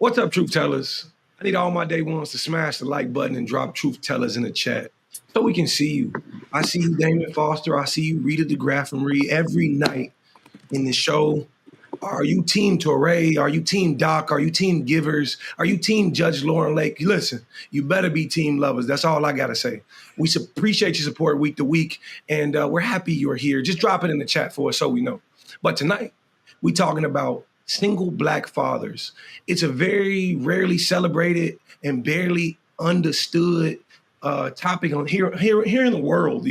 What's up, truth tellers? I need all my day ones to smash the like button and drop truth tellers in the chat so we can see you. I see you, Damon Foster. I see you, Rita DeGraff and Reed, every night in the show. Are you team Torrey? Are you team Doc? Are you team Givers? Are you team Judge Lauren Lake? Listen, you better be team lovers. That's all I got to say. We appreciate your support week to week, and we're happy you're here. Just drop it in the chat for us so we know. But tonight, we talking about single Black fathers. It's a very rarely celebrated and barely understood topic on here in the world,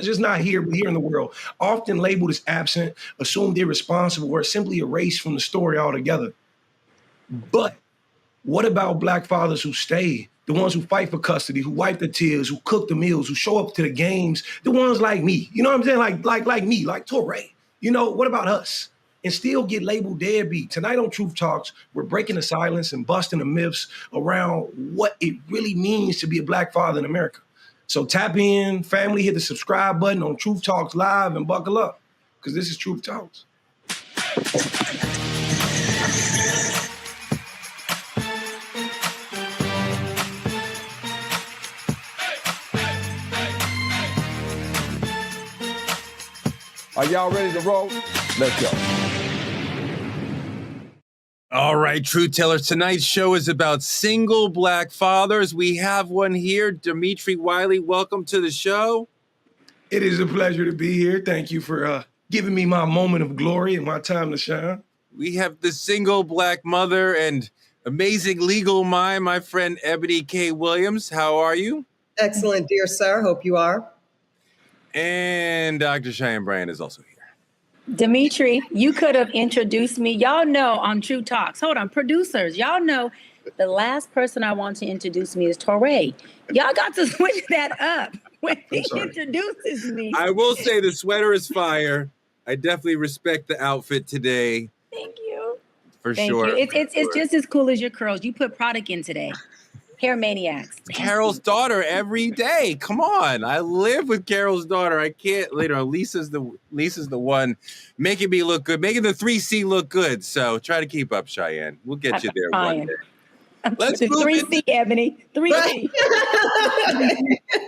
just not here, but here in the world. Often labeled as absent, assumed irresponsible, or simply erased from the story altogether. But what about Black fathers who stay? The ones who fight for custody, who wipe the tears, who cook the meals, who show up to the games, the ones like me, you know what I'm saying? Like me, like Torrey. What about us? And still get labeled deadbeat. Tonight on Truth Talks, we're breaking the silence and busting the myths around what it really means to be a Black father in America. So tap in, family, hit the subscribe button on Truth Talks Live and buckle up, because this is Truth Talks. Are y'all ready to roll? Let's go. All right, Truth Tellers, tonight's show is about single Black fathers. We have one here, Dimitri Wiley. Welcome to the show. It is a pleasure to be here. Thank you for giving me my moment of glory and my time to shine. We have the single Black mother and amazing legal mind, my friend Ebony K. Williams. How are you? Excellent, dear sir. Hope you are. And Dr. Cheyenne Bryant is also here. Dimitri, you could have introduced me. Y'all know on True Talks. Hold on, producers. Y'all know the last person I want to introduce me is Torrey. Y'all got to switch that up when he introduces me. I will say the sweater is fire. I definitely respect the outfit today. Thank you. Thank sure. You. It's just as cool as your curls. You put product in today. Hair maniacs. Carol's daughter every day. Come on. I live with Carol's daughter. I can't later. Lisa's the one making me look good, making the 3C look good. So try to keep up, Cheyenne. We'll get you there one day. Let's move 3C, Ebony. 3C.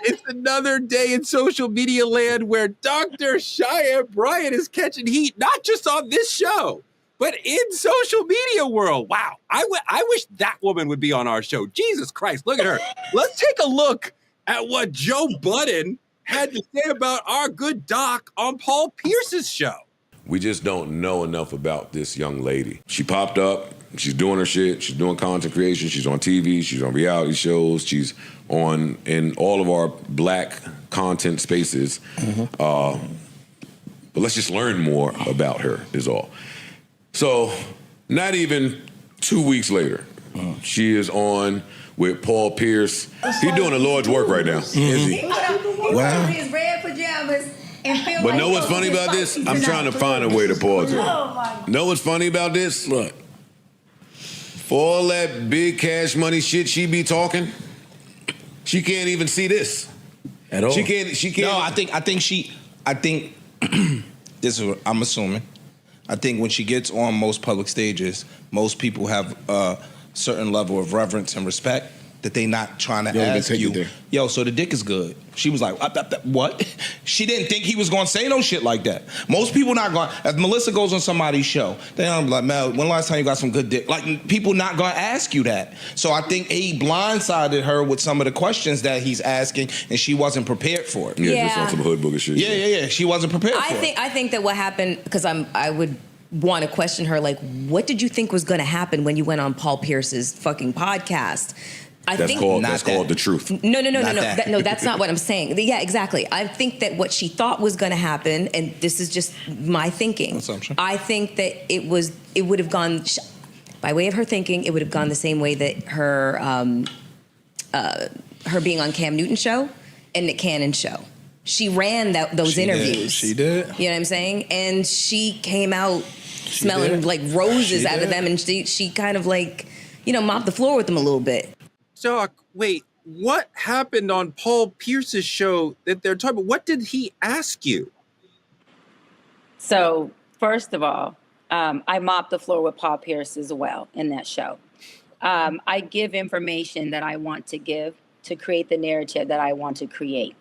It's another day in social media land where Dr. Cheyenne Bryant is catching heat, not just on this show, but in social media world. Wow. I wish that woman would be on our show. Jesus Christ, look at her. Let's take a look at what Joe Budden had to say about our good doc on Paul Pierce's show. We just don't know enough about this young lady. She popped up. She's doing her shit. She's doing content creation. She's on TV. She's on reality shows. She's in all of our Black content spaces. Mm-hmm. But let's just learn more about her is all. So not even 2 weeks later, she is on with Paul Pierce. He's doing the Lord's work right now, mm-hmm. is he? Wow. His red pajamas and feel But like know what's funny about this? I'm trying to find a way to pause it. Know what's funny about this? Look. For all that big cash money shit she be talking, she can't even see this. At all. She can't. No, I think this is what I'm assuming. I think when she gets on most public stages, most people have a certain level of reverence and respect that they not trying to ask you, yo, so the dick is good. She was like, what? She didn't think he was going to say no shit like that. Most people not going, if Melissa goes on somebody's show, they don't be like, Mel, when the last time you got some good dick? Like, people not going to ask you that. So I think he blindsided her with some of the questions that he's asking, and she wasn't prepared for it. Yeah, just on some hood booger shit. Yeah. She wasn't prepared for it. I think that what happened, because I would want to question her, like, what did you think was going to happen when you went on Paul Pierce's fucking podcast? That's called the truth. No, that's not what I'm saying. Yeah, exactly. I think that what she thought was going to happen, and this is just my thinking. Assumption. I think that it would have gone, by way of her thinking, it would have gone the same way that her being on Cam Newton's show and Nick Cannon's show. She ran those interviews. She did. You know what I'm saying? And she came out smelling like roses out of them, and she kind of like, mopped the floor with them a little bit. Doc, wait, what happened on Paul Pierce's show that they're talking about? What did he ask you? So, first of all, I mopped the floor with Paul Pierce as well in that show. I give information that I want to give to create the narrative that I want to create.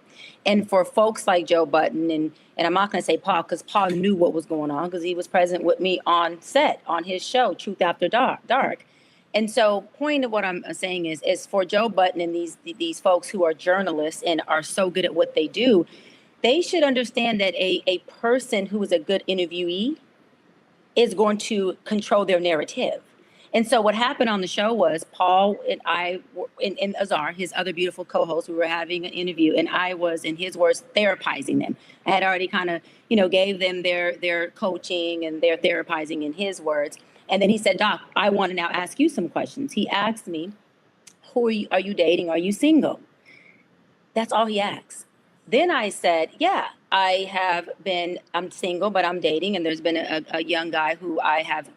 And for folks like Joe Budden, and I'm not going to say Paul, because Paul knew what was going on because he was present with me on set on his show, Truth After Dark. And so point of what I'm saying is for Joe Budden and these folks who are journalists and are so good at what they do, they should understand that a person who is a good interviewee is going to control their narrative. And so what happened on the show was Paul and I, and Azar, his other beautiful co-host, we were having an interview, and I was, in his words, therapizing them. I had already kind of, gave them their coaching and their therapizing in his words. And then he said, Doc, I want to now ask you some questions. He asked me, are you dating? Are you single? That's all he asked. Then I said, yeah, I'm single, but I'm dating. And there's been a young guy who I have,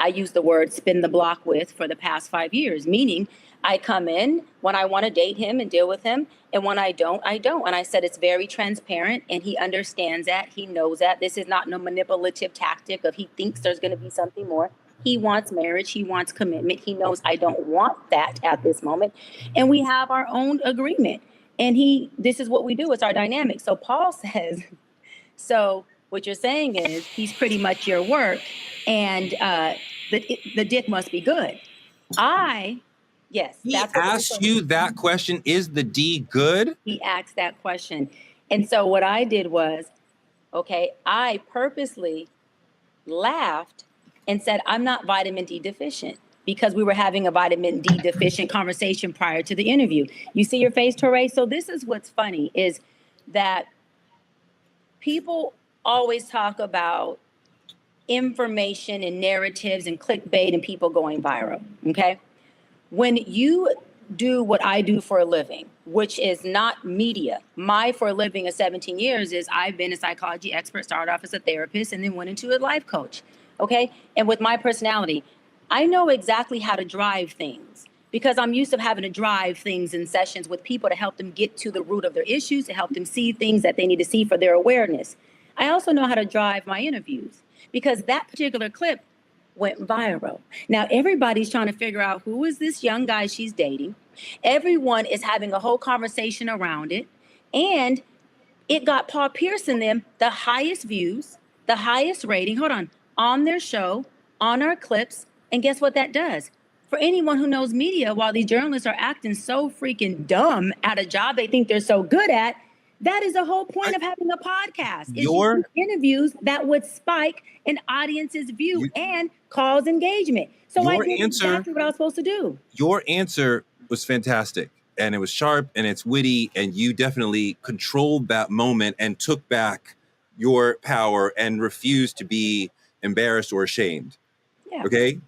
I use the word spin the block with for the past 5 years, meaning I come in when I want to date him and deal with him. And when I don't, I don't. And I said, it's very transparent and he understands that. He knows that this is not no manipulative tactic of he thinks there's going to be something more. He wants marriage. He wants commitment. He knows I don't want that at this moment. And we have our own agreement. And this is what we do. It's our dynamic. So Paul says, so what you're saying is he's pretty much your work and the dick must be good. Yes. He asked you that question, is the D good? He asked that question. And so what I did was, I purposely laughed and said, I'm not vitamin D deficient, because we were having a vitamin D deficient conversation prior to the interview. You see your face, Touré? So this is what's funny, is that people always talk about information and narratives and clickbait and people going viral, okay? When you do what I do for a living, which is not media, my for a living of 17 years is I've been a psychology expert, started off as a therapist, and then went into a life coach, okay? And with my personality, I know exactly how to drive things because I'm used to having to drive things in sessions with people to help them get to the root of their issues, to help them see things that they need to see for their awareness. I also know how to drive my interviews because that particular clip went viral. Now, everybody's trying to figure out who is this young guy she's dating. Everyone is having a whole conversation around it. And it got Paul Pierce and them the highest views, the highest rating, on their show, on our clips. And guess what that does? For anyone who knows media, while these journalists are acting so freaking dumb at a job they think they're so good at, that is the whole point of having a podcast. Is interviews that would spike an audience's view and cause engagement. So I did exactly what I was supposed to do. Your answer was fantastic, and it was sharp, and it's witty, and you definitely controlled that moment and took back your power and refused to be embarrassed or ashamed. Yeah. Okay?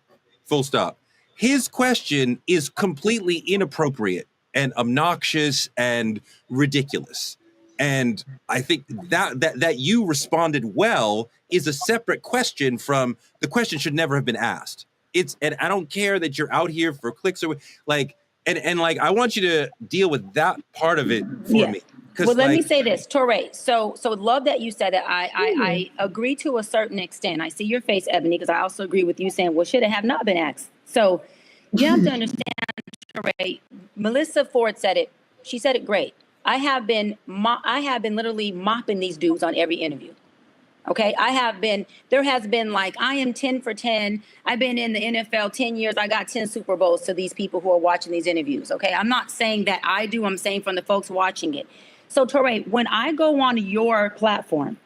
Full stop. His question is completely inappropriate and obnoxious and ridiculous. And I think that you responded well is a separate question from the question should never have been asked. And I don't care that you're out here for clicks or I want you to deal with that part of it for me. Well, let me say this, Touré. So love that you said that. I agree to a certain extent. I see your face, Ebony, because I also agree with you saying, well, should it have not been asked? So you have to understand, Touré. Melissa Ford said it. She said it great. I have been literally mopping these dudes on every interview. Okay, there has been I am 10 for 10. I've been in the NFL 10 years. I got 10 Super Bowls to these people who are watching these interviews. Okay, I'm not saying that I do. I'm saying from the folks watching it. So Touré, when I go on your platform,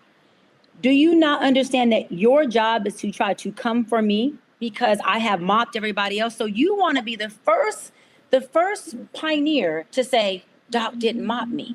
do you not understand that your job is to try to come for me because I have mopped everybody else? So you want to be the first pioneer to say, Doc didn't mop me.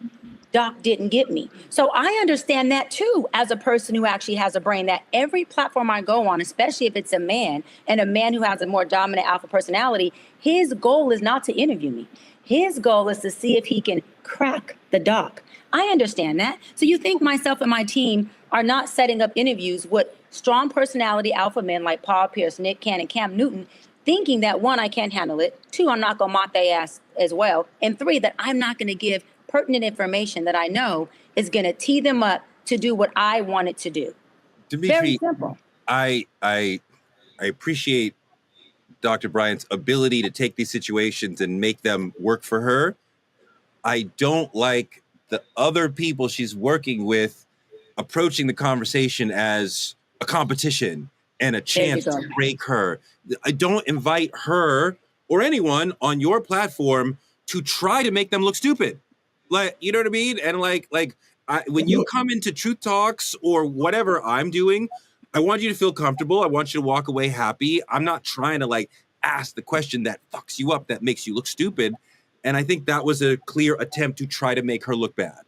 Doc didn't get me. So I understand that too, as a person who actually has a brain, that every platform I go on, especially if it's a man and a man who has a more dominant alpha personality, his goal is not to interview me. His goal is to see if he can crack the Doc. I understand that. So you think myself and my team are not setting up interviews with strong personality alpha men like Paul Pierce, Nick Cannon, Cam Newton, thinking that one, I can't handle it. Two, I'm not going to mop their ass as well. And three, that I'm not going to give pertinent information that I know is going to tee them up to do what I want it to do. Dimitri, very simple. I appreciate Dr. Bryant's ability to take these situations and make them work for her. I don't like the other people she's working with approaching the conversation as a competition and a chance to break her. I don't invite her or anyone on your platform to try to make them look stupid. Like, you know what I mean? And when you come into Truth Talks or whatever I'm doing, I want you to feel comfortable. I want you to walk away happy. I'm not trying to ask the question that fucks you up, that makes you look stupid. And I think that was a clear attempt to try to make her look bad.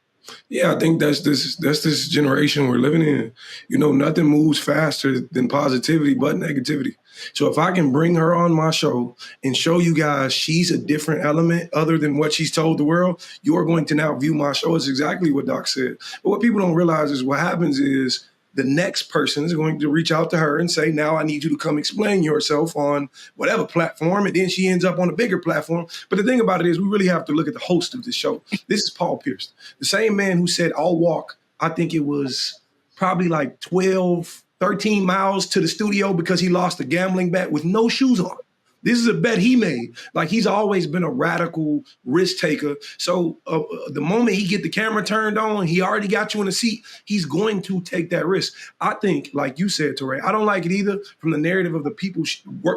Yeah, I think that's this generation we're living in. Nothing moves faster than positivity but negativity. So if I can bring her on my show and show you guys she's a different element other than what she's told the world, you are going to now view my show as exactly what Doc said. But what people don't realize is what happens is the next person is going to reach out to her and say, now I need you to come explain yourself on whatever platform. And then she ends up on a bigger platform. But the thing about it is we really have to look at the host of the show. This is Paul Pierce, the same man who said, I'll walk, I think it was probably 12, 13 miles to the studio because he lost a gambling bet with no shoes on. This is a bet he made. He's always been a radical risk taker. So the moment he get the camera turned on, he already got you in a seat. He's going to take that risk. I think, like you said, Touré, I don't like it either from the narrative of the people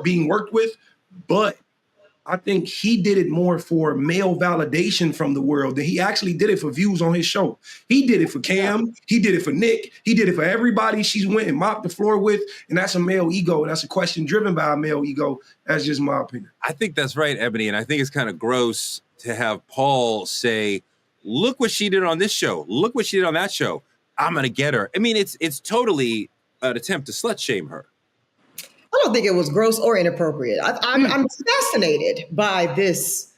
being worked with, but I think he did it more for male validation from the world than he actually did it for views on his show. He did it for Cam. He did it for Nick. He did it for everybody she's went and mopped the floor with. And that's a male ego. That's a question driven by a male ego. That's just my opinion. I think that's right, Ebony. And I think it's kind of gross to have Paul say, look what she did on this show. Look what she did on that show. I'm going to get her. I mean, it's totally an attempt to slut shame her. I don't think it was gross or inappropriate. I'm fascinated by this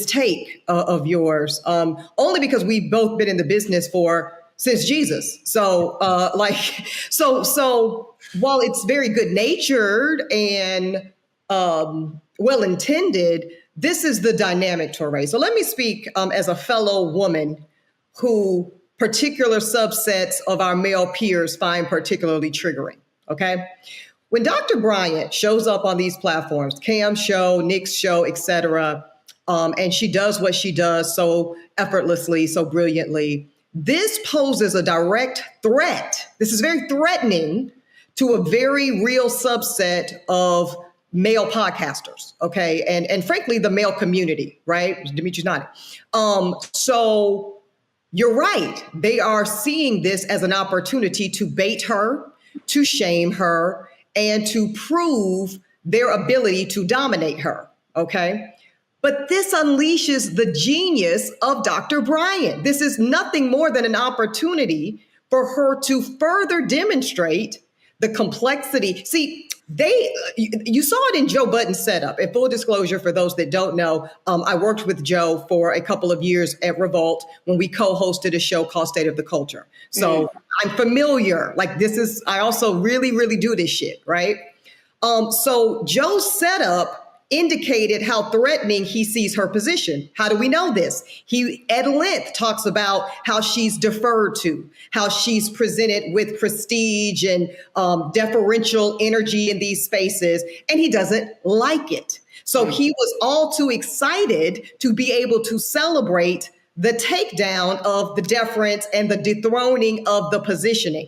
take of yours, only because we've both been in the business since Jesus. So while it's very good natured and well intended, this is the dynamic, Touré. So let me speak as a fellow woman who particular subsets of our male peers find particularly triggering. Okay. When Dr. Bryant shows up on these platforms, Cam's show, Nick's show, et cetera, and she does what she does so effortlessly, so brilliantly, this poses a direct threat. This is very threatening to a very real subset of male podcasters, okay? And frankly, the male community, right? Dimitri's nodding. So you're right. They are seeing this as an opportunity to bait her, to shame her, and to prove their ability to dominate her, okay? But this unleashes the genius of Dr. Bryant. This is nothing more than an opportunity for her to further demonstrate the complexity. See, you saw it in Joe Budden's setup. And full disclosure, for those that don't know, I worked with Joe for a couple of years at Revolt when we co-hosted a show called State of the Culture. So I'm familiar. I also really, really do this shit, right? So Joe's setup indicated how threatening he sees her position. How do we know this? He at length talks about how she's deferred to, how she's presented with prestige and deferential energy in these spaces, and he doesn't like it. So he was all too excited to be able to celebrate the takedown of the deference and the dethroning of the positioning.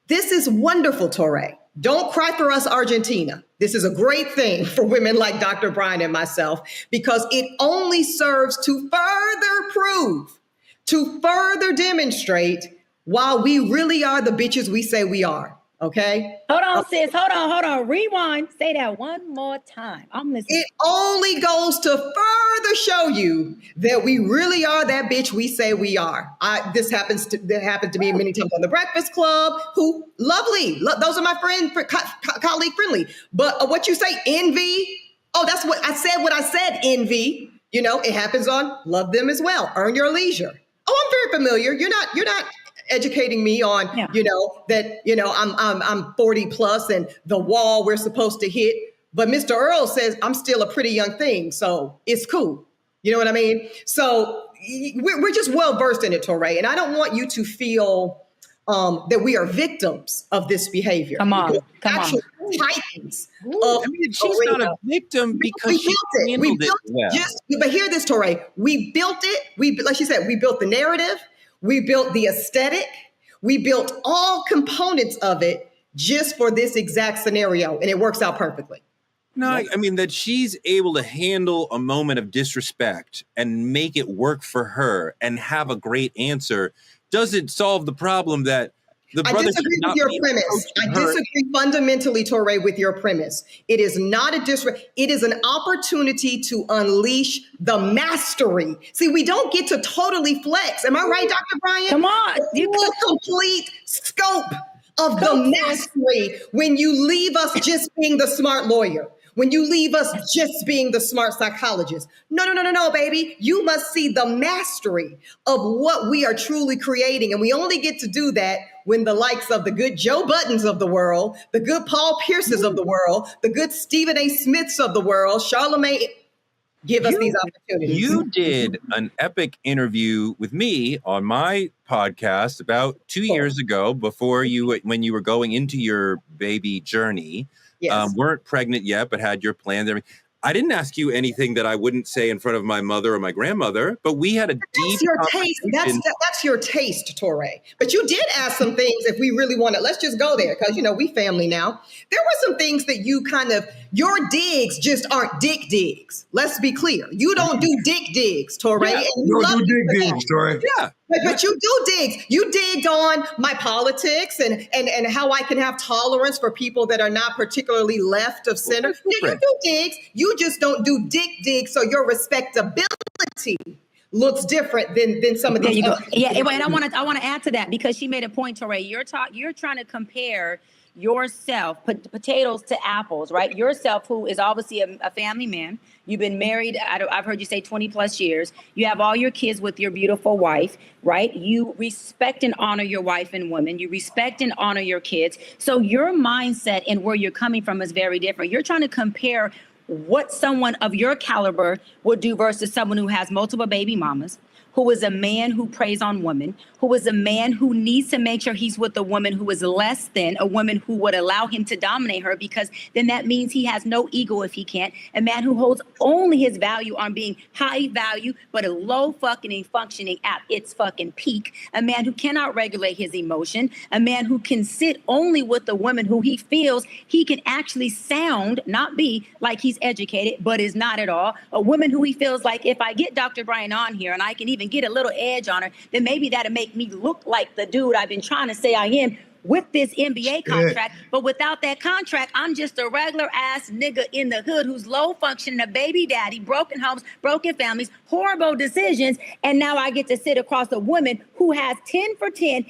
This is wonderful, Touré. Don't cry for us, Argentina. This is a great thing for women like Dr. Bryant and myself, because it only serves to further prove, to further demonstrate why we really are the bitches we say we are. Okay. Hold on, sis. Hold on. Rewind. Say that one more time. I'm listening. It only goes to further show you that we really are that bitch we say we are. This happens to me many times on the Breakfast Club. Who lovely. Those are my friend, colleague friendly. But what you say, envy. Oh, that's what I said. What I said, envy. You know, it happens on Love Them as well. Earn Your Leisure. Oh, I'm very familiar. You're not educating me on, I'm 40 plus and the wall we're supposed to hit. But Mr. Earl says I'm still a pretty young thing, so it's cool. You know what I mean? So we're just well versed in it, Touré. And I don't want you to feel that we are victims of this behavior. Come on. titans. I mean, she's not a victim because she handled it well. But hear this, Torre. We built it. Like she said, we built the narrative. We built the aesthetic. We built all components of it just for this exact scenario, and it works out perfectly. No, I mean that she's able to handle a moment of disrespect and make it work for her and have a great answer doesn't solve the problem that the brother. I disagree with your premise. I disagree fundamentally, Torre, with your premise. It is not a disrespect. It is an opportunity to unleash the mastery. See, we don't get to totally flex. Am I right, Dr. Bryant? Come on. The complete scope of the mastery when you leave us just being the smart lawyer. When you leave us just being the smart psychologist. No, baby. You must see the mastery of what we are truly creating. And we only get to do that when the likes of the good Joe Buddens of the world, the good Paul Pierces of the world, the good Stephen A. Smiths of the world, Charlemagne, give us these opportunities. You did an epic interview with me on my podcast about 2 years ago when you were going into your baby journey. Yes. Weren't pregnant yet, but had your plans. I didn't ask you anything that I wouldn't say in front of my mother or my grandmother, but we had a deep taste. That's your taste, Torre. But you did ask some things if we really want to. Let's just go there because, we family now. There were some things that you your digs just aren't dick digs. Let's be clear. You don't do dick digs, Torre. Yeah, you don't do dick digs, Torre. Yeah. But you do digs. You digged on my politics and how I can have tolerance for people that are not particularly left of center. Yeah, you do digs. You just don't do dick digs. So your respectability looks different than some of these. There you go. Yeah, and I want to add to that because she made a point, Torre. You're trying to compare yourself, potatoes to apples, right? Yourself, who is obviously a family man. You've been married, I've heard you say 20 plus years. You have all your kids with your beautiful wife, right? You respect and honor your wife and woman. You respect and honor your kids. So your mindset and where you're coming from is very different. You're trying to compare what someone of your caliber would do versus someone who has multiple baby mamas, who is a man who preys on women, who is a man who needs to make sure he's with a woman who is less than, a woman who would allow him to dominate her, because then that means he has no ego if he can't. A man who holds only his value on being high value, but a low fucking functioning at its fucking peak. A man who cannot regulate his emotion. A man who can sit only with a woman who he feels he can actually sound, not be like he's educated, but is not at all. A woman who he feels like if I get Dr. Bryant on here and I can even get a little edge on her, then maybe that'll make me look like the dude I've been trying to say I am with this NBA contract. But without that contract, I'm just a regular ass nigga in the hood who's low functioning, a baby daddy, broken homes, broken families, horrible decisions. And now I get to sit across a woman who has 10 for 10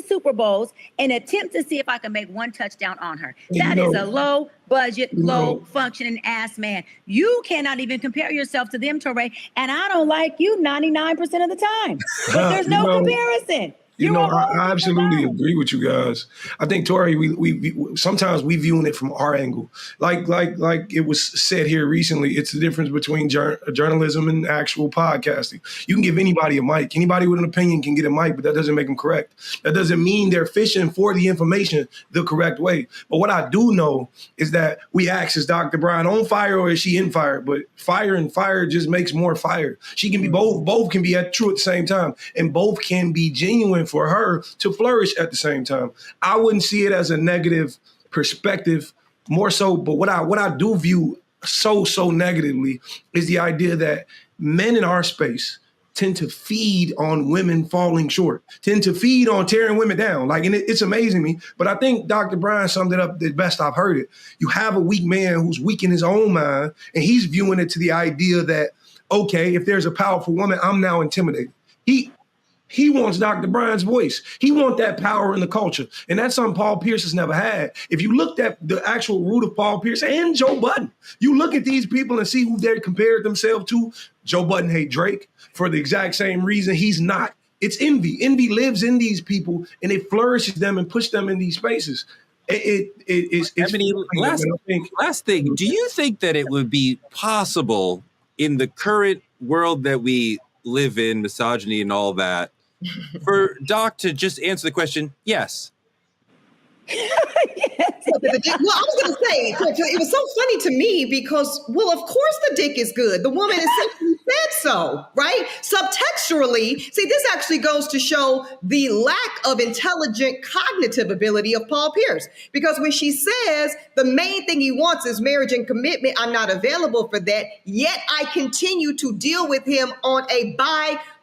Super Bowls and attempt to see if I can make one touchdown on her. That is a low budget, low functioning ass man. You cannot even compare yourself to them, Torre. And I don't like you 99% of the time. But there's no comparison. I absolutely agree with you guys. I think, Tori, we sometimes we viewing it from our angle. Like it was said here recently, it's the difference between journalism and actual podcasting. You can give anybody a mic. Anybody with an opinion can get a mic, but that doesn't make them correct. That doesn't mean they're fishing for the information the correct way. But what I do know is that we ask, is Dr. Bryant on fire or is she in fire? But fire and fire just makes more fire. She can be both. Both can be true at the same time. And both can be genuine for her to flourish at the same time. I wouldn't see it as a negative perspective, more so, but what I do view so negatively is the idea that men in our space tend to feed on women falling short, tend to feed on tearing women down. And it's amazing me, but I think Dr. Bryan summed it up the best I've heard it. You have a weak man who's weak in his own mind, and he's viewing it to the idea that, okay, if there's a powerful woman, I'm now intimidated. He wants Dr. Bryant's voice. He wants that power in the culture. And that's something Paul Pierce has never had. If you looked at the actual root of Paul Pierce and Joe Budden, you look at these people and see who they compared themselves to. Joe Budden hate Drake for the exact same reason. He's not. It's envy. Envy lives in these people and it flourishes them and pushes them in these spaces. Last thing, do you think that it would be possible in the current world that we live in, misogyny and all that, for Doc to just answer the question, yes? Well, I was going to say, it was so funny to me because, well, of course the dick is good. The woman essentially said so, right? Subtextually, see, this actually goes to show the lack of intelligent cognitive ability of Paul Pierce. Because when she says the main thing he wants is marriage and commitment, I'm not available for that, yet I continue to deal with him on a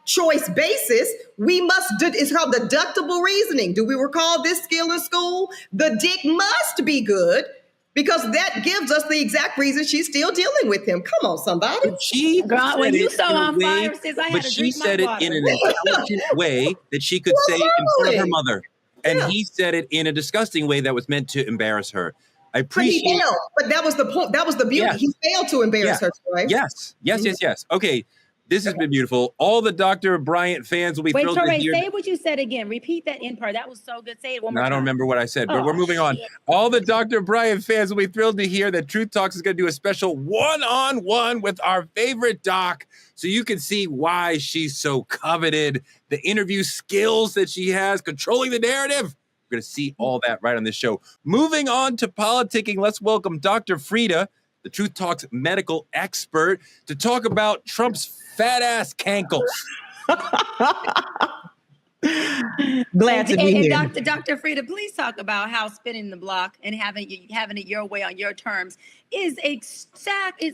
choice basis, we must do, it's called deductible reasoning. Do we recall this skill in school? The dick must be good because that gives us the exact reason she's still dealing with him. Come on, somebody. She Girl, when you so on fire, sis, I had but to she drink said my it water. in an intelligent way that she could say in front of her mother. And he said it in a disgusting way that was meant to embarrass her. I appreciate But he failed. But that was the point. That was the beauty. Yes. He failed to embarrass her, right? Yes. Okay. This has been beautiful. All the Dr. Bryant fans will be thrilled to hear. Say what you said again. Repeat that end part. That was so good. Say it one more time. I don't remember what I said, but we're moving on. All the Dr. Bryant fans will be thrilled to hear that Truth Talks is going to do a special one-on-one with our favorite doc so you can see why she's so coveted, the interview skills that she has, controlling the narrative. We're going to see all that right on this show. Moving on to politicking, let's welcome Dr. Frita, the Truth Talks medical expert, to talk about Trump's fat ass cankles. Glad to be here. Dr. Frita, please talk about how spinning the block and having it your way on your terms is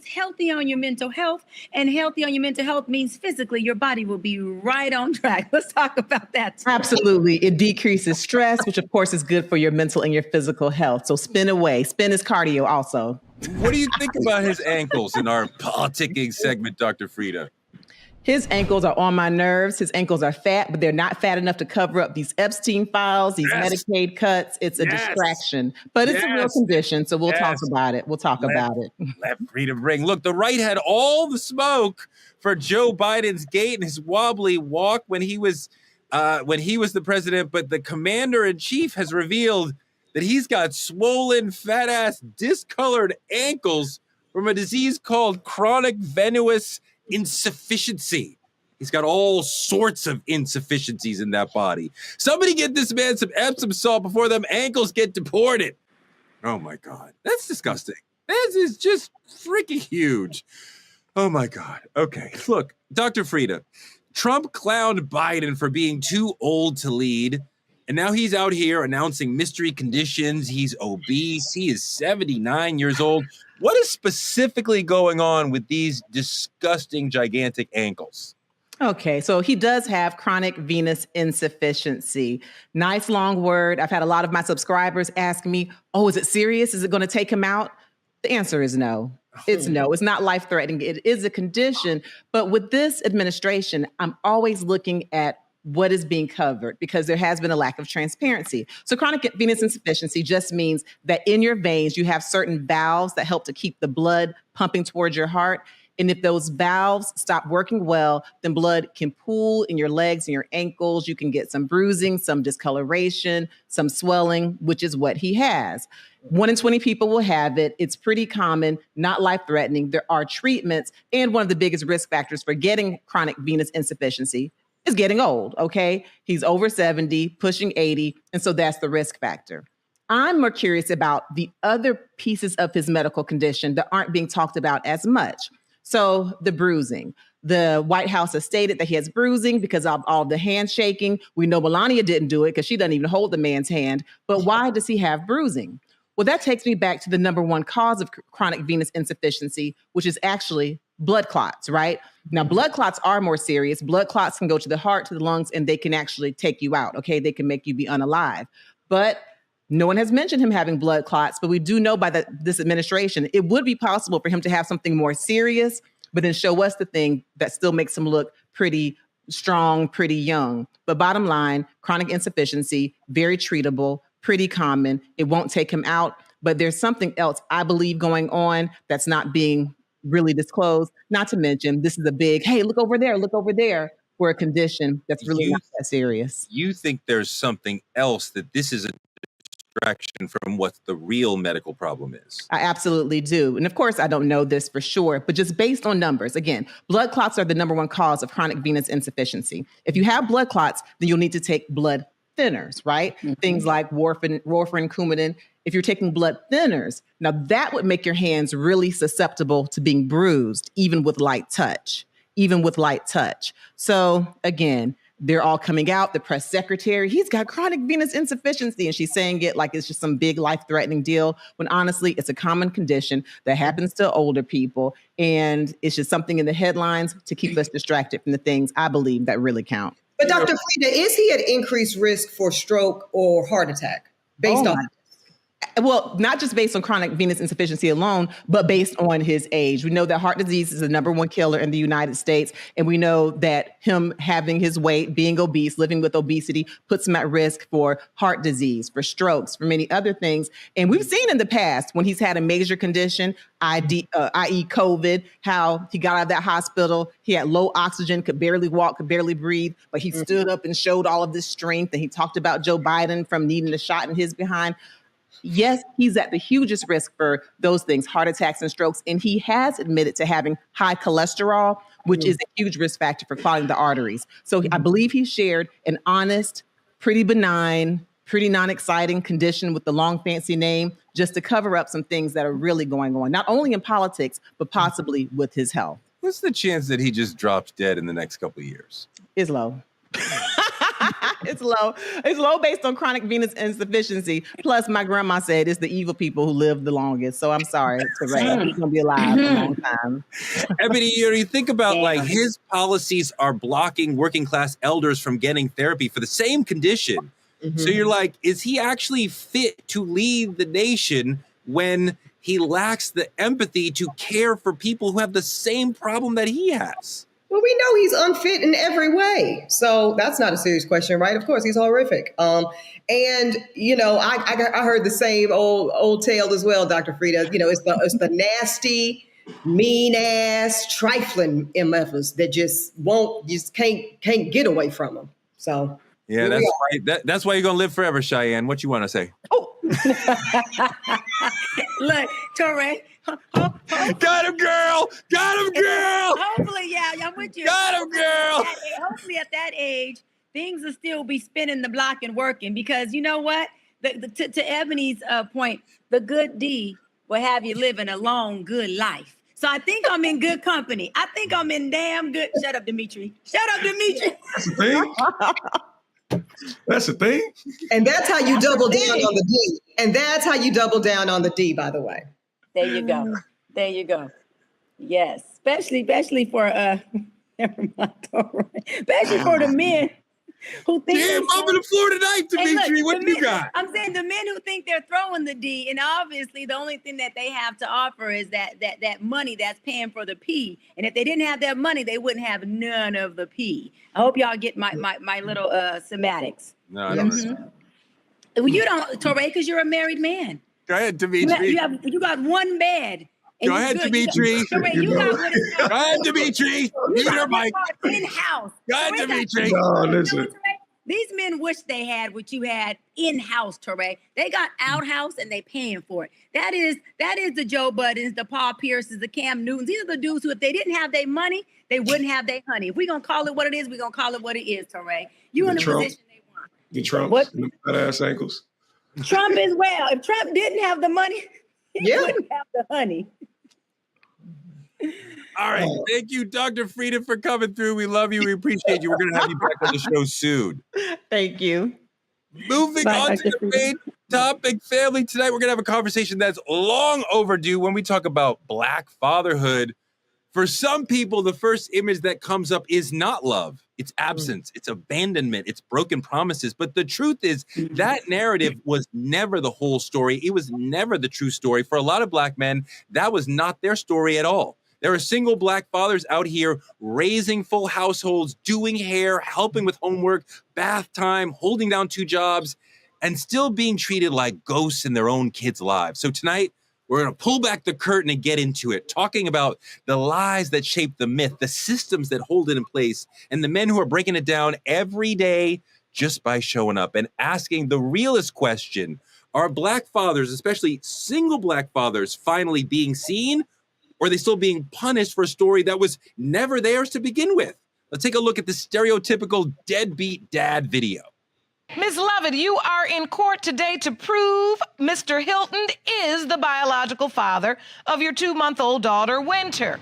healthy on your mental health, and healthy on your mental health means physically your body will be right on track. Let's talk about that too. Absolutely. It decreases stress, which of course is good for your mental and your physical health. So spin away. Spin is cardio also. What do you think about his ankles in our politicking segment, Dr. Frita? His ankles are on my nerves. His ankles are fat, but they're not fat enough to cover up these Epstein files, these Medicaid cuts. It's a distraction, but it's a real condition. So we'll talk about it. Let Frita ring. Look, the right had all the smoke for Joe Biden's gait and his wobbly walk when he was the president, but the commander in chief has revealed that he's got swollen, fat ass, discolored ankles from a disease called chronic venous insufficiency. He's got all sorts of insufficiencies in that body. Somebody get this man some Epsom salt before them ankles get deported. Oh my God. That's disgusting. This is just freaking huge. Oh my God. Okay. Look, Dr. Frita, Trump clowned Biden for being too old to lead. And now he's out here announcing mystery conditions. He's obese. He is 79 years old. What is specifically going on with these disgusting, gigantic ankles? Okay, so he does have chronic venous insufficiency. Nice long word. I've had a lot of my subscribers ask me, oh, is it serious? Is it going to take him out? The answer is no. It's no. It's not life-threatening. It is a condition. But with this administration, I'm always looking at what is being covered because there has been a lack of transparency. So chronic venous insufficiency just means that in your veins, you have certain valves that help to keep the blood pumping towards your heart. And if those valves stop working well, then blood can pool in your legs and your ankles. You can get some bruising, some discoloration, some swelling, which is what he has. 1 in 20 people will have it. It's pretty common, not life-threatening. There are treatments. And one of the biggest risk factors for getting chronic venous insufficiency is getting old, okay? He's over 70, pushing 80, and so that's the risk factor. I'm more curious about the other pieces of his medical condition that aren't being talked about as much. So the bruising. The White House has stated that he has bruising because of all the handshaking. We know Melania didn't do it because she doesn't even hold the man's hand. But why does he have bruising? Well, that takes me back to the number one cause of chronic venous insufficiency, which is actually blood clots, right? Now, blood clots are more serious. Blood clots can go to the heart, to the lungs, and they can actually take you out, okay? They can make you be unalive. But no one has mentioned him having blood clots, but we do know by this administration, it would be possible for him to have something more serious, but then show us the thing that still makes him look pretty strong, pretty young. But bottom line, chronic insufficiency, very treatable, pretty common. It won't take him out, but there's something else I believe going on that's not being really disclosed. Not to mention, this is a big, hey, look over there for a condition that's really not that serious. You think there's something else, that this is a distraction from what the real medical problem is? I absolutely do. And of course, I don't know this for sure, but just based on numbers, again, blood clots are the number one cause of chronic venous insufficiency. If you have blood clots, then you'll need to take blood thinners, right? Mm-hmm. Things like warfarin, Coumadin. If you're taking blood thinners, now that would make your hands really susceptible to being bruised, even with light touch. So again, they're all coming out. The press secretary, he's got chronic venous insufficiency, and she's saying it like it's just some big life-threatening deal, when honestly, it's a common condition that happens to older people, and it's just something in the headlines to keep us distracted from the things I believe that really count. But Dr. Frita, is he at increased risk for stroke or heart attack based on? Well, not just based on chronic venous insufficiency alone, but based on his age. We know that heart disease is the #1 killer in the United States. And we know that him having his weight, being obese, living with obesity, puts him at risk for heart disease, for strokes, for many other things. And we've seen in the past when he's had a major condition, i.e. COVID, how he got out of that hospital, he had low oxygen, could barely walk, could barely breathe, but he stood up and showed all of this strength. And he talked about Joe Biden from needing a shot in his behind. Yes, he's at the hugest risk for those things, heart attacks and strokes. And he has admitted to having high cholesterol, which is a huge risk factor for clogging the arteries. So I believe he shared an honest, pretty benign, pretty non-exciting condition with the long fancy name, just to cover up some things that are really going on, not only in politics, but possibly with his health. What's the chance that he just drops dead in the next couple of years? It's low. It's low. It's low based on chronic venous insufficiency. Plus, my grandma said it's the evil people who live the longest. So I'm sorry to Ray. He's going to be alive for a long time. Ebony, you think about like his policies are blocking working class elders from getting therapy for the same condition. So you're like, is he actually fit to lead the nation when he lacks the empathy to care for people who have the same problem that he has? Well, we know he's unfit in every way. So that's not a serious question, right? Of course, he's horrific. And, you know, I heard the same old tale as well, Dr. Frita. You know, it's the nasty, mean ass, trifling MFers that just can't get away from him. So. Yeah, that's right. That's why you're going to live forever, Cheyenne. What you want to say? Oh. Look, Touré. Got him, girl. Got him, girl. Hopefully, yeah, I'm with you. Got him, girl. Hopefully at that age, things will still be spinning the block and working, because you know what? To Ebony's point, the good deed will have you living a long, good life. So I think I'm in good company. I think I'm in damn good. Shut up, Dimitri. Shut up, Dimitri. That's the thing. That's the thing. And that's how you double down on the D. And that's how you double down on the D, by the way. There you go. There you go. Yes. Especially for never mind. Especially for the men who think. Damn, I'm on the floor tonight, Dimitri. Hey, look, what do you got? I'm saying the men who think they're throwing the D, and obviously the only thing that they have to offer is that money that's paying for the P. And if they didn't have that money, they wouldn't have none of the P. I hope y'all get my little semantics. No, I don't. Well, you don't, Touré, because you're a married man. Go ahead, Dimitri. You got one bed. Go ahead, Dimitri. You got what it's called. Go ahead, Dimitri. Mute your mic. In-house. Go ahead, Dimitri. No, listen. These men wish they had what you had in-house, Touré. They got outhouse and they paying for it. That is the Joe Buddens, the Paul Pierces, the Cam Newtons. These are the dudes who, if they didn't have their money, they wouldn't have their honey. If we're going to call it what it is, we're going to call it what it is, Touré. You in the position they want. The Trumps and the fat-ass ankles. Trump as well. If Trump didn't have the money, he wouldn't have the honey. All right. Thank you, Dr. Frita, for coming through. We love you. We appreciate you. We're going to have you back on the show soon. Thank you. Moving on to the main topic, family. Tonight, we're going to have a conversation that's long overdue when we talk about Black fatherhood. For some people, the first image that comes up is not love. It's absence. It's abandonment. It's broken promises. But the truth is that narrative was never the whole story. It was never the true story. For a lot of Black men, that was not their story at all. There are single Black fathers out here raising full households, doing hair, helping with homework, bath time, holding down 2 jobs, and still being treated like ghosts in their own kids' lives. So tonight, we're going to pull back the curtain and get into it, talking about the lies that shape the myth, the systems that hold it in place, and the men who are breaking it down every day just by showing up and asking the realest question: are Black fathers, especially single Black fathers, finally being seen? Or are they still being punished for a story that was never theirs to begin with? Let's take a look at the stereotypical deadbeat dad video. Ms. Lovett, you are in court today to prove Mr. Hilton is the biological father of your 2-month-old daughter, Winter.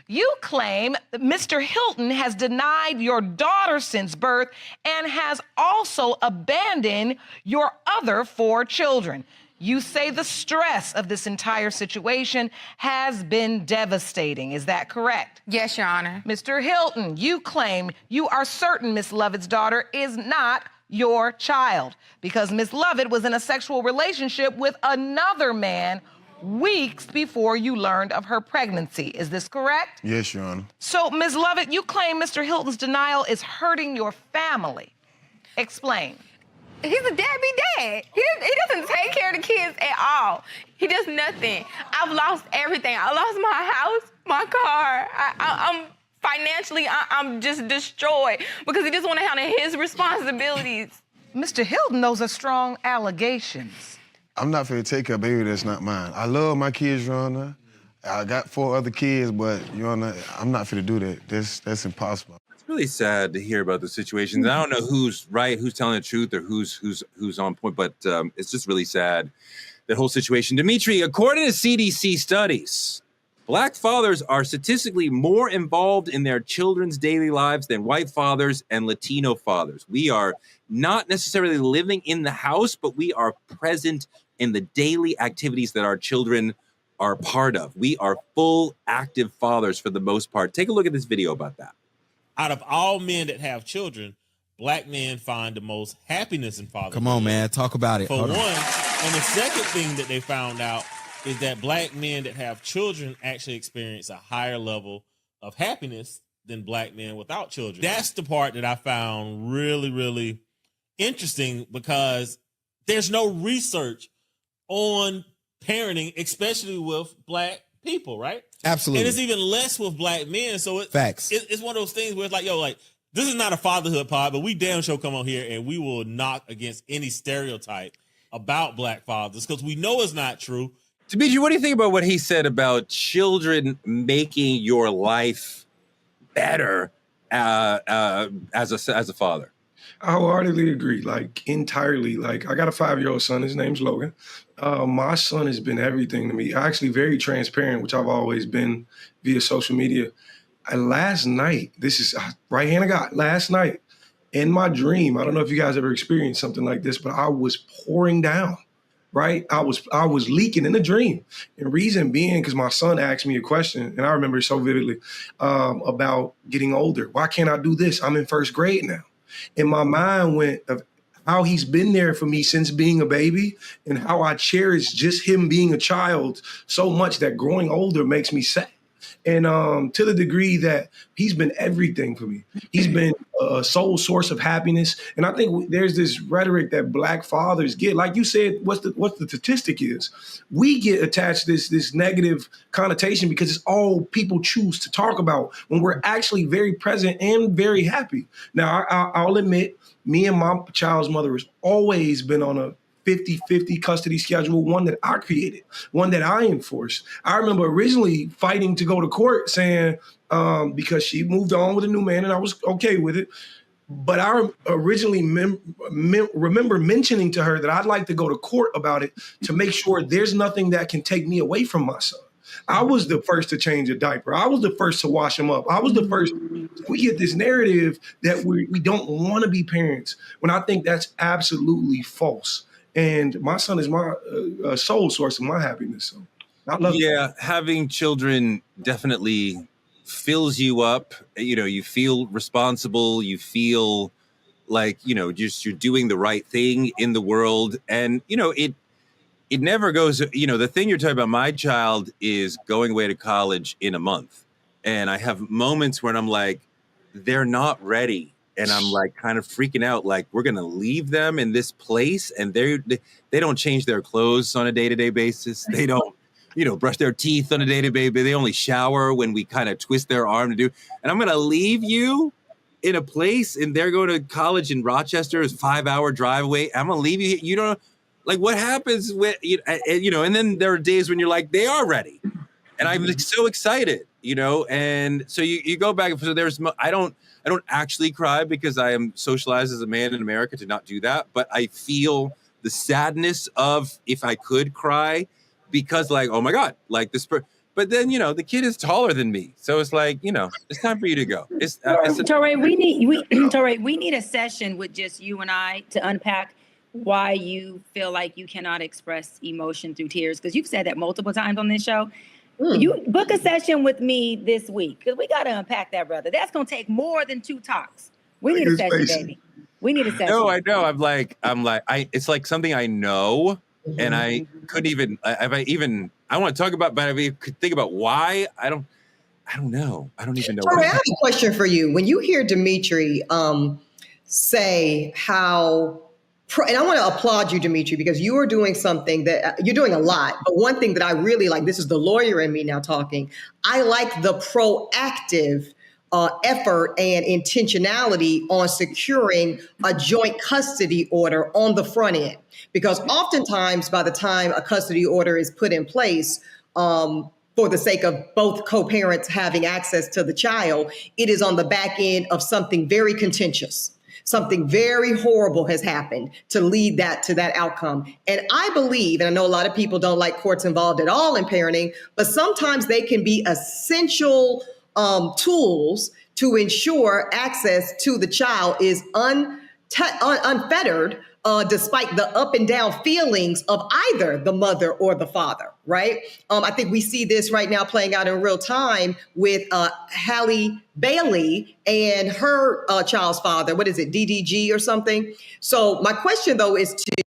You claim that Mr. Hilton has denied your daughter since birth and has also abandoned your other 4 children. You say the stress of this entire situation has been devastating. Is that correct? Yes, Your Honor. Mr. Hilton, you claim you are certain Miss Lovett's daughter is not your child because Miss Lovett was in a sexual relationship with another man weeks before you learned of her pregnancy. Is this correct? Yes, Your Honor. So, Ms. Lovett, you claim Mr. Hilton's denial is hurting your family. Explain. He's a deadbeat dad. He doesn't take care of the kids at all. He does nothing. I've lost everything. I lost my house, my car. I'm financially, I'm just destroyed because he doesn't want to handle his responsibilities. Mr. Hilton, those are strong allegations. I'm not finna take a baby that's not mine. I love my kids, Your Honor. I got 4 other kids, but, Your Honor, I'm not finna do that. That's impossible. It's really sad to hear about the situations. I don't know who's right, who's telling the truth, or who's on point, but it's just really sad, that whole situation. Dimitri, according to CDC studies, Black fathers are statistically more involved in their children's daily lives than white fathers and Latino fathers. We are not necessarily living in the house, but we are present in the daily activities that our children are part of. We are full, active fathers for the most part. Take a look at this video about that. Out of all men that have children, Black men find the most happiness in fatherhood. Come on, man. Talk about it. For one. And the second thing that they found out is that Black men that have children actually experience a higher level of happiness than Black men without children. That's the part that I found really, really interesting because there's no research on parenting, especially with Black people, right? Absolutely. And it's even less with Black men. So Facts. It's one of those things where it's like, yo, like, this is not a fatherhood pod, but we damn sure come on here and we will knock against any stereotype about Black fathers because we know it's not true. Dimitri, what do you think about what he said about children making your life better as a father? I wholeheartedly agree, like entirely. Like I got a 5-year-old son. His name's Logan. My son has been everything to me. Actually, very transparent, which I've always been via social media. And last night, this is right hand of God. Last night, in my dream, I don't know if you guys ever experienced something like this, but I was pouring down. Right, I was leaking in a dream, and reason being because my son asked me a question, and I remember it so vividly about getting older. Why can't I do this? I'm in 1st grade now. And my mind went of how he's been there for me since being a baby and how I cherish just him being a child so much that growing older makes me sad. And to the degree that he's been everything for me. He's been a sole source of happiness. And I think there's this rhetoric that Black fathers get. Like you said, what's the statistic is? We get attached to this negative connotation because it's all people choose to talk about when we're actually very present and very happy. Now, I'll admit, me and my child's mother has always been on a 50-50 custody schedule, one that I created, one that I enforced. I remember originally fighting to go to court saying, because she moved on with a new man and I was okay with it. But I originally remember mentioning to her that I'd like to go to court about it to make sure there's nothing that can take me away from my son. I was the first to change a diaper. I was the first to wash him up. I was the first. We get this narrative that we don't want to be parents when I think that's absolutely false. And my son is my sole source of my happiness. So I love it. Having children definitely fills you up. You know, you feel responsible. You feel like, you know, just you're doing the right thing in the world. And, you know, it never goes, you know, the thing you're talking about, my child is going away to college in a month. And I have moments when I'm like, they're not ready. And I'm like kind of freaking out, like we're going to leave them in this place and they don't change their clothes on a day-to-day basis. They don't, you know, brush their teeth on a day-to-day basis. They only shower when we kind of twist their arm to do. And I'm going to leave you in a place and they're going to college in Rochester, is 5-hour drive away. I'm going to leave you here. You don't like what happens when, you know, and then there are days when you're like, they are ready. And I'm so excited, you know. And so you go back. So I don't actually cry because I am socialized as a man in America to not do that. But I feel the sadness of if I could cry because like, oh my God, like this. But then, you know, the kid is taller than me. So it's like, you know, it's time for you to go. Touré, we need a session with just you and I to unpack why you feel like you cannot express emotion through tears. Because you've said that multiple times on this show. You book a session with me this week because we got to unpack that, brother. That's going to take more than 2 talks. We need a session, baby. We need a session. No, I know. It's like something I know. And I couldn't even, I want to talk about, but I could think about why. I don't know. I don't even know. Touré, I have a question for you. When you hear Dimitri say how, and I want to applaud you, Dimitri, because you are doing something that you're doing a lot. But one thing that I really like, this is the lawyer in me now talking. I like the proactive effort and intentionality on securing a joint custody order on the front end. Because oftentimes by the time a custody order is put in place, for the sake of both co-parents having access to the child, it is on the back end of something very contentious. Something very horrible has happened to lead to that outcome. And I believe, and I know a lot of people don't like courts involved at all in parenting, but sometimes they can be essential tools to ensure access to the child is unfettered, despite the up and down feelings of either the mother or the father, right? I think we see this right now playing out in real time with Halle Bailey and her child's father. What is it, DDG or something? So my question, though, is to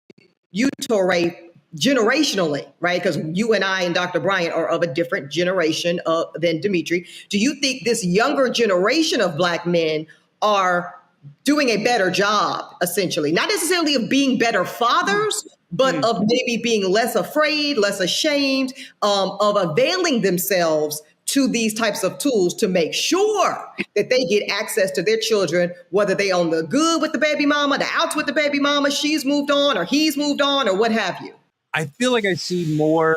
you, Touré, generationally, right? Because you and I and Dr. Bryant are of a different generation than Dimitri. Do you think this younger generation of Black men are doing a better job, essentially, not necessarily of being better fathers, but of maybe being less afraid, less ashamed, of availing themselves to these types of tools to make sure that they get access to their children, whether they on the good with the baby mama, the outs with the baby mama, she's moved on or he's moved on or what have you? I feel like I see more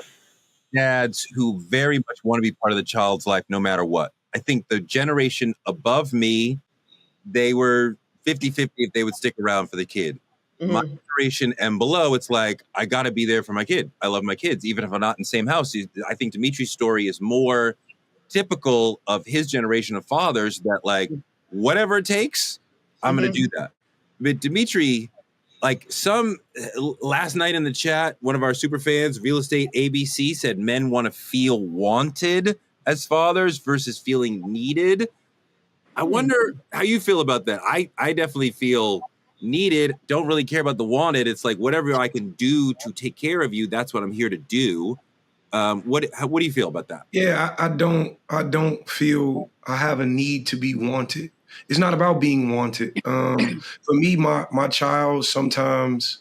dads who very much want to be part of the child's life no matter what. I think the generation above me, they were 50-50 if they would stick around for the kid. My generation and below, it's like, I got to be there for my kid. I love my kids, even if I'm not in the same house. I think Dimitri's story is more typical of his generation of fathers that like, whatever it takes, I'm going to do that. But Dimitri, like last night in the chat, one of our super fans, Real Estate ABC, said men want to feel wanted as fathers versus feeling needed. I wonder how you feel about that. I definitely feel needed, don't really care about the wanted. It's like whatever I can do to take care of you, that's what I'm here to do. What do you feel about that? Yeah, I don't feel I have a need to be wanted. It's not about being wanted. For me, my child, sometimes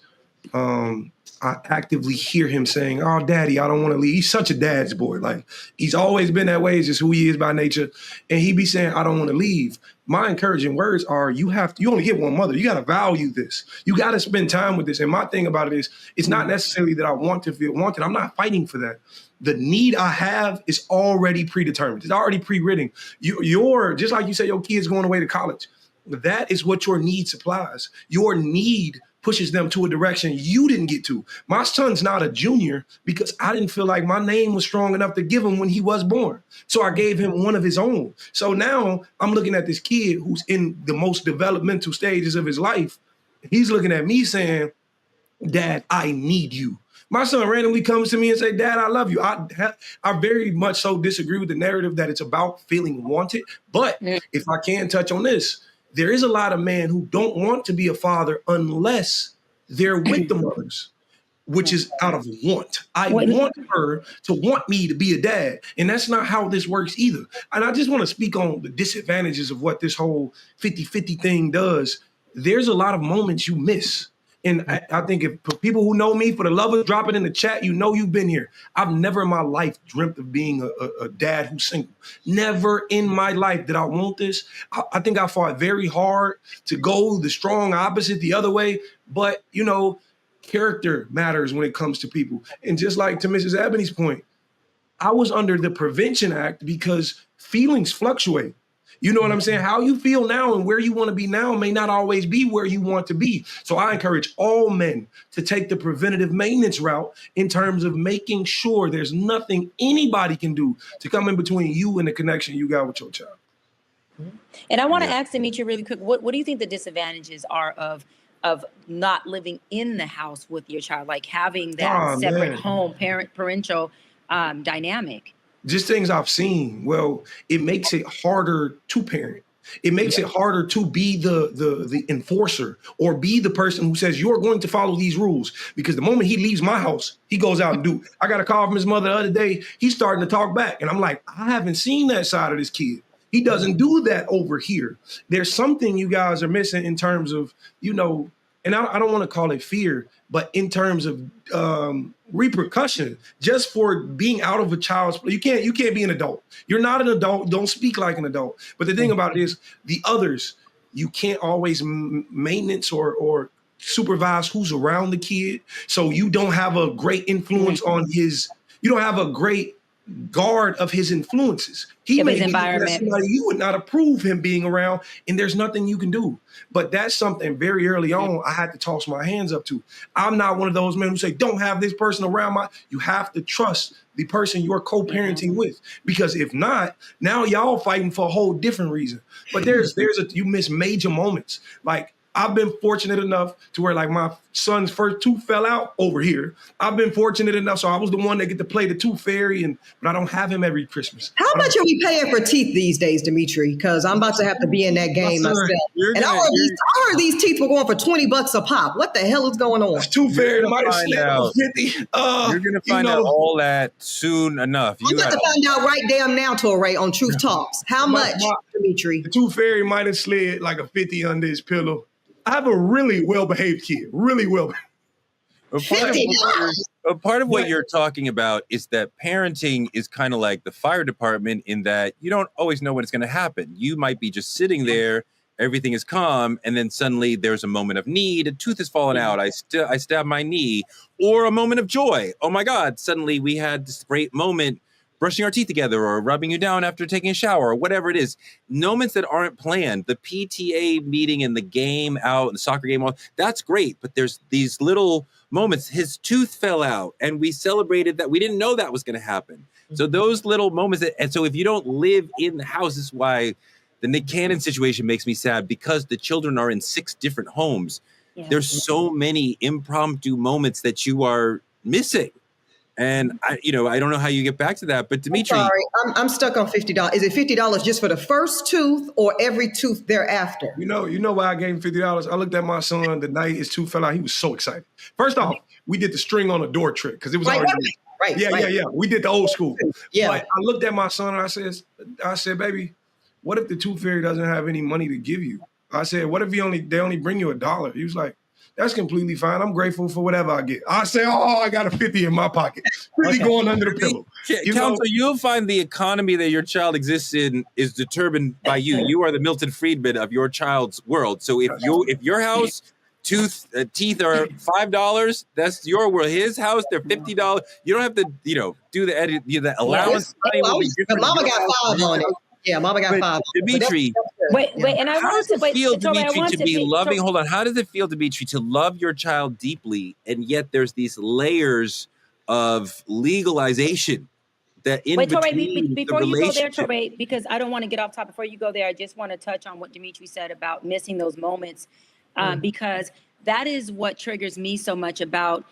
I actively hear him saying, "Oh, Daddy, I don't want to leave." He's such a dad's boy. Like, he's always been that way. It's just who he is by nature. And he be saying, "I don't want to leave." My encouraging words are, you only get one mother. You got to value this. You got to spend time with this. And my thing about it is, it's not necessarily that I want to feel wanted. I'm not fighting for that. The need I have is already predetermined. It's already pre-written. You're just like you said, your kid's going away to college. That is what your need supplies. Your need pushes them to a direction you didn't get to. My son's not a junior because I didn't feel like my name was strong enough to give him when he was born. So I gave him one of his own. So now I'm looking at this kid who's in the most developmental stages of his life. He's looking at me saying, "Dad, I need you." My son randomly comes to me and say, "Dad, I love you." I very much so disagree with the narrative that it's about feeling wanted. But if I can touch on this, there is a lot of men who don't want to be a father unless they're with the mothers, which is out of want. I want her to want me to be a dad. And that's not how this works either. And I just want to speak on the disadvantages of what this whole 50-50 thing does. There's a lot of moments you miss. And I think if for people who know me, for the lovers, drop it in the chat, you know you've been here. I've never in my life dreamt of being a dad who's single. Never in my life did I want this. I think I fought very hard to go the strong opposite the other way. But, you know, character matters when it comes to people. And just like to Mrs. Ebony's point, I was under the Prevention Act because feelings fluctuate. You know what I'm saying? How you feel now and where you want to be now may not always be where you want to be. So I encourage all men to take the preventative maintenance route in terms of making sure there's nothing anybody can do to come in between you and the connection you got with your child. And I want to ask Demetri really quick, what do you think the disadvantages are of not living in the house with your child, like having that separate home parental dynamic? Just things I've seen. Well, it makes it harder to parent. It makes it harder to be the enforcer or be the person who says you're going to follow these rules. Because the moment he leaves my house, he goes out and do. I got a call from his mother the other day. He's starting to talk back. And I'm like, I haven't seen that side of this kid. He doesn't do that over here. There's something you guys are missing in terms of, you know, and I don't want to call it fear, but in terms of repercussion, just for being out of a child's, you can't be an adult. You're not an adult. Don't speak like an adult. But the thing about it is, the others, you can't always maintenance or supervise who's around the kid. So you don't have a great influence on his. You don't have a great guard of his influences. He may be somebody you would not approve him being around, and there's nothing you can do. But that's something very early on I had to toss my hands up to. I'm not one of those men who say, don't have this person around you have to trust the person you're co-parenting with. Because if not, now y'all fighting for a whole different reason. But you miss major moments. Like, I've been fortunate enough to where, like, my son's first tooth fell out over here. I've been fortunate enough, so I was the one that get to play the tooth fairy, but I don't have him every Christmas. How much are we paying for teeth these days, Demetri? Because I'm about to have to be in that game myself. And I heard these teeth were going for $20 a pop. What the hell is going on? Tooth fairy might have slipped 50. You're going to find out all that soon enough. I'm going to find out right damn now, Torre, on Truth Talks. How much, Demetri? The tooth fairy might have slid like a 50 under his pillow. I have a really well-behaved kid, really well. A part of what you're talking about is that parenting is kind of like the fire department in that you don't always know when it's going to happen. You might be just sitting there, everything is calm, and then suddenly there's a moment of need, a tooth has fallen out, I stab my knee, or a moment of joy. Oh my God, suddenly we had this great moment brushing our teeth together or rubbing you down after taking a shower or whatever it is. Moments that aren't planned, the PTA meeting and the game out, the soccer game, that's great. But there's these little moments. His tooth fell out and we celebrated that. We didn't know that was going to happen. So those little moments. And so if you don't live in the house, this is why the Nick Cannon situation makes me sad, because the children are in 6 different homes. Yeah. There's so many impromptu moments that you are missing. And I don't know how you get back to that, but Demetri, I'm stuck on $50. Is it $50 just for the first tooth or every tooth thereafter? You know why I gave him $50? I looked at my son the night his tooth fell out. He was so excited. First off, we did the string on a door trick because it was already right. Yeah. We did the old school. Yeah. But I looked at my son and I said, baby, what if the tooth fairy doesn't have any money to give you? I said, what if they only bring you $1? He was like, that's completely fine. I'm grateful for whatever I get. I say, I got a 50 in my pocket. Really going under the pillow. Counsel, you'll find the economy that your child exists in is determined by you. You are the Milton Friedman of your child's world. So if your house teeth are $5, that's your world. His house, they're $50. You don't have to, do the edit, the allowance. Mama got 5 on it. Yeah, Mama got 5. Demetri, wait, and I want to feel, Demetri, to be loving. Hold on, how does it feel, Demetri, to love your child deeply, and yet there's these layers of legalization that in between before you go there, Torre, because I don't want to get off topic. Before you go there, I just want to touch on what Demetri said about missing those moments, because that is what triggers me so much about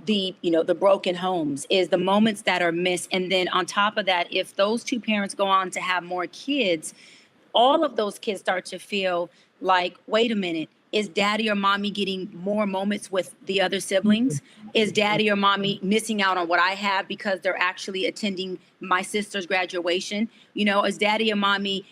the broken homes, is the moments that are missed. And then on top of that, if those two parents go on to have more kids, all of those kids start to feel like, wait a minute, is daddy or mommy getting more moments with the other siblings? Is daddy or mommy missing out on what I have because they're actually attending my sister's graduation? Is daddy or mommy,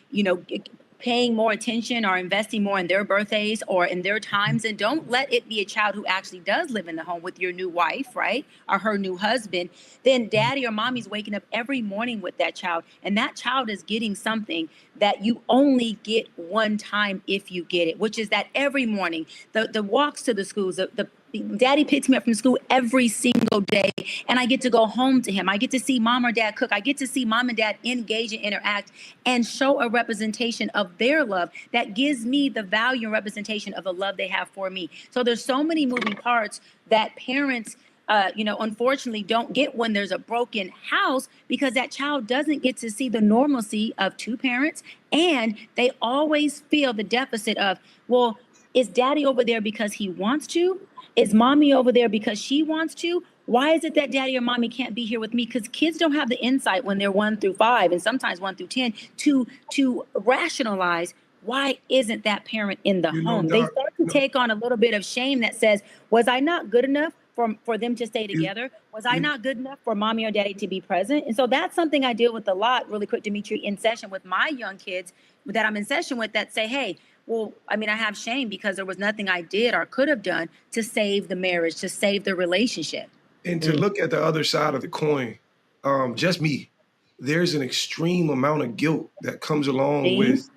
paying more attention or investing more in their birthdays or in their times. And don't let it be a child who actually does live in the home with your new wife, right? Or her new husband. Then daddy or mommy's waking up every morning with that child. And that child is getting something that you only get one time if you get it, which is that every morning, the walks to the schools, the daddy picks me up from school every single day, and I get to go home to him. I get to see mom or dad cook. I get to see mom and dad engage and interact and show a representation of their love that gives me the value and representation of the love they have for me. So there's so many moving parts that parents unfortunately don't get when there's a broken house, because that child doesn't get to see the normalcy of two parents, and they always feel the deficit of, well, is daddy over there because he wants to? Is mommy over there because she wants to? Why is it that daddy or mommy can't be here with me? Because kids don't have the insight when they're 1 through 5 and sometimes 1 through 10 to rationalize why isn't that parent in the home. They start to take on a little bit of shame that says, was I not good enough for them to stay together? Was I not good enough for mommy or daddy to be present? And so that's something I deal with a lot, really quick, Dimitri, in session with my young kids that I'm in session with that say, hey, well, I mean, I have shame because there was nothing I did or could have done to save the marriage, to save the relationship. And to look at the other side of the coin, just me, there's an extreme amount of guilt that comes along with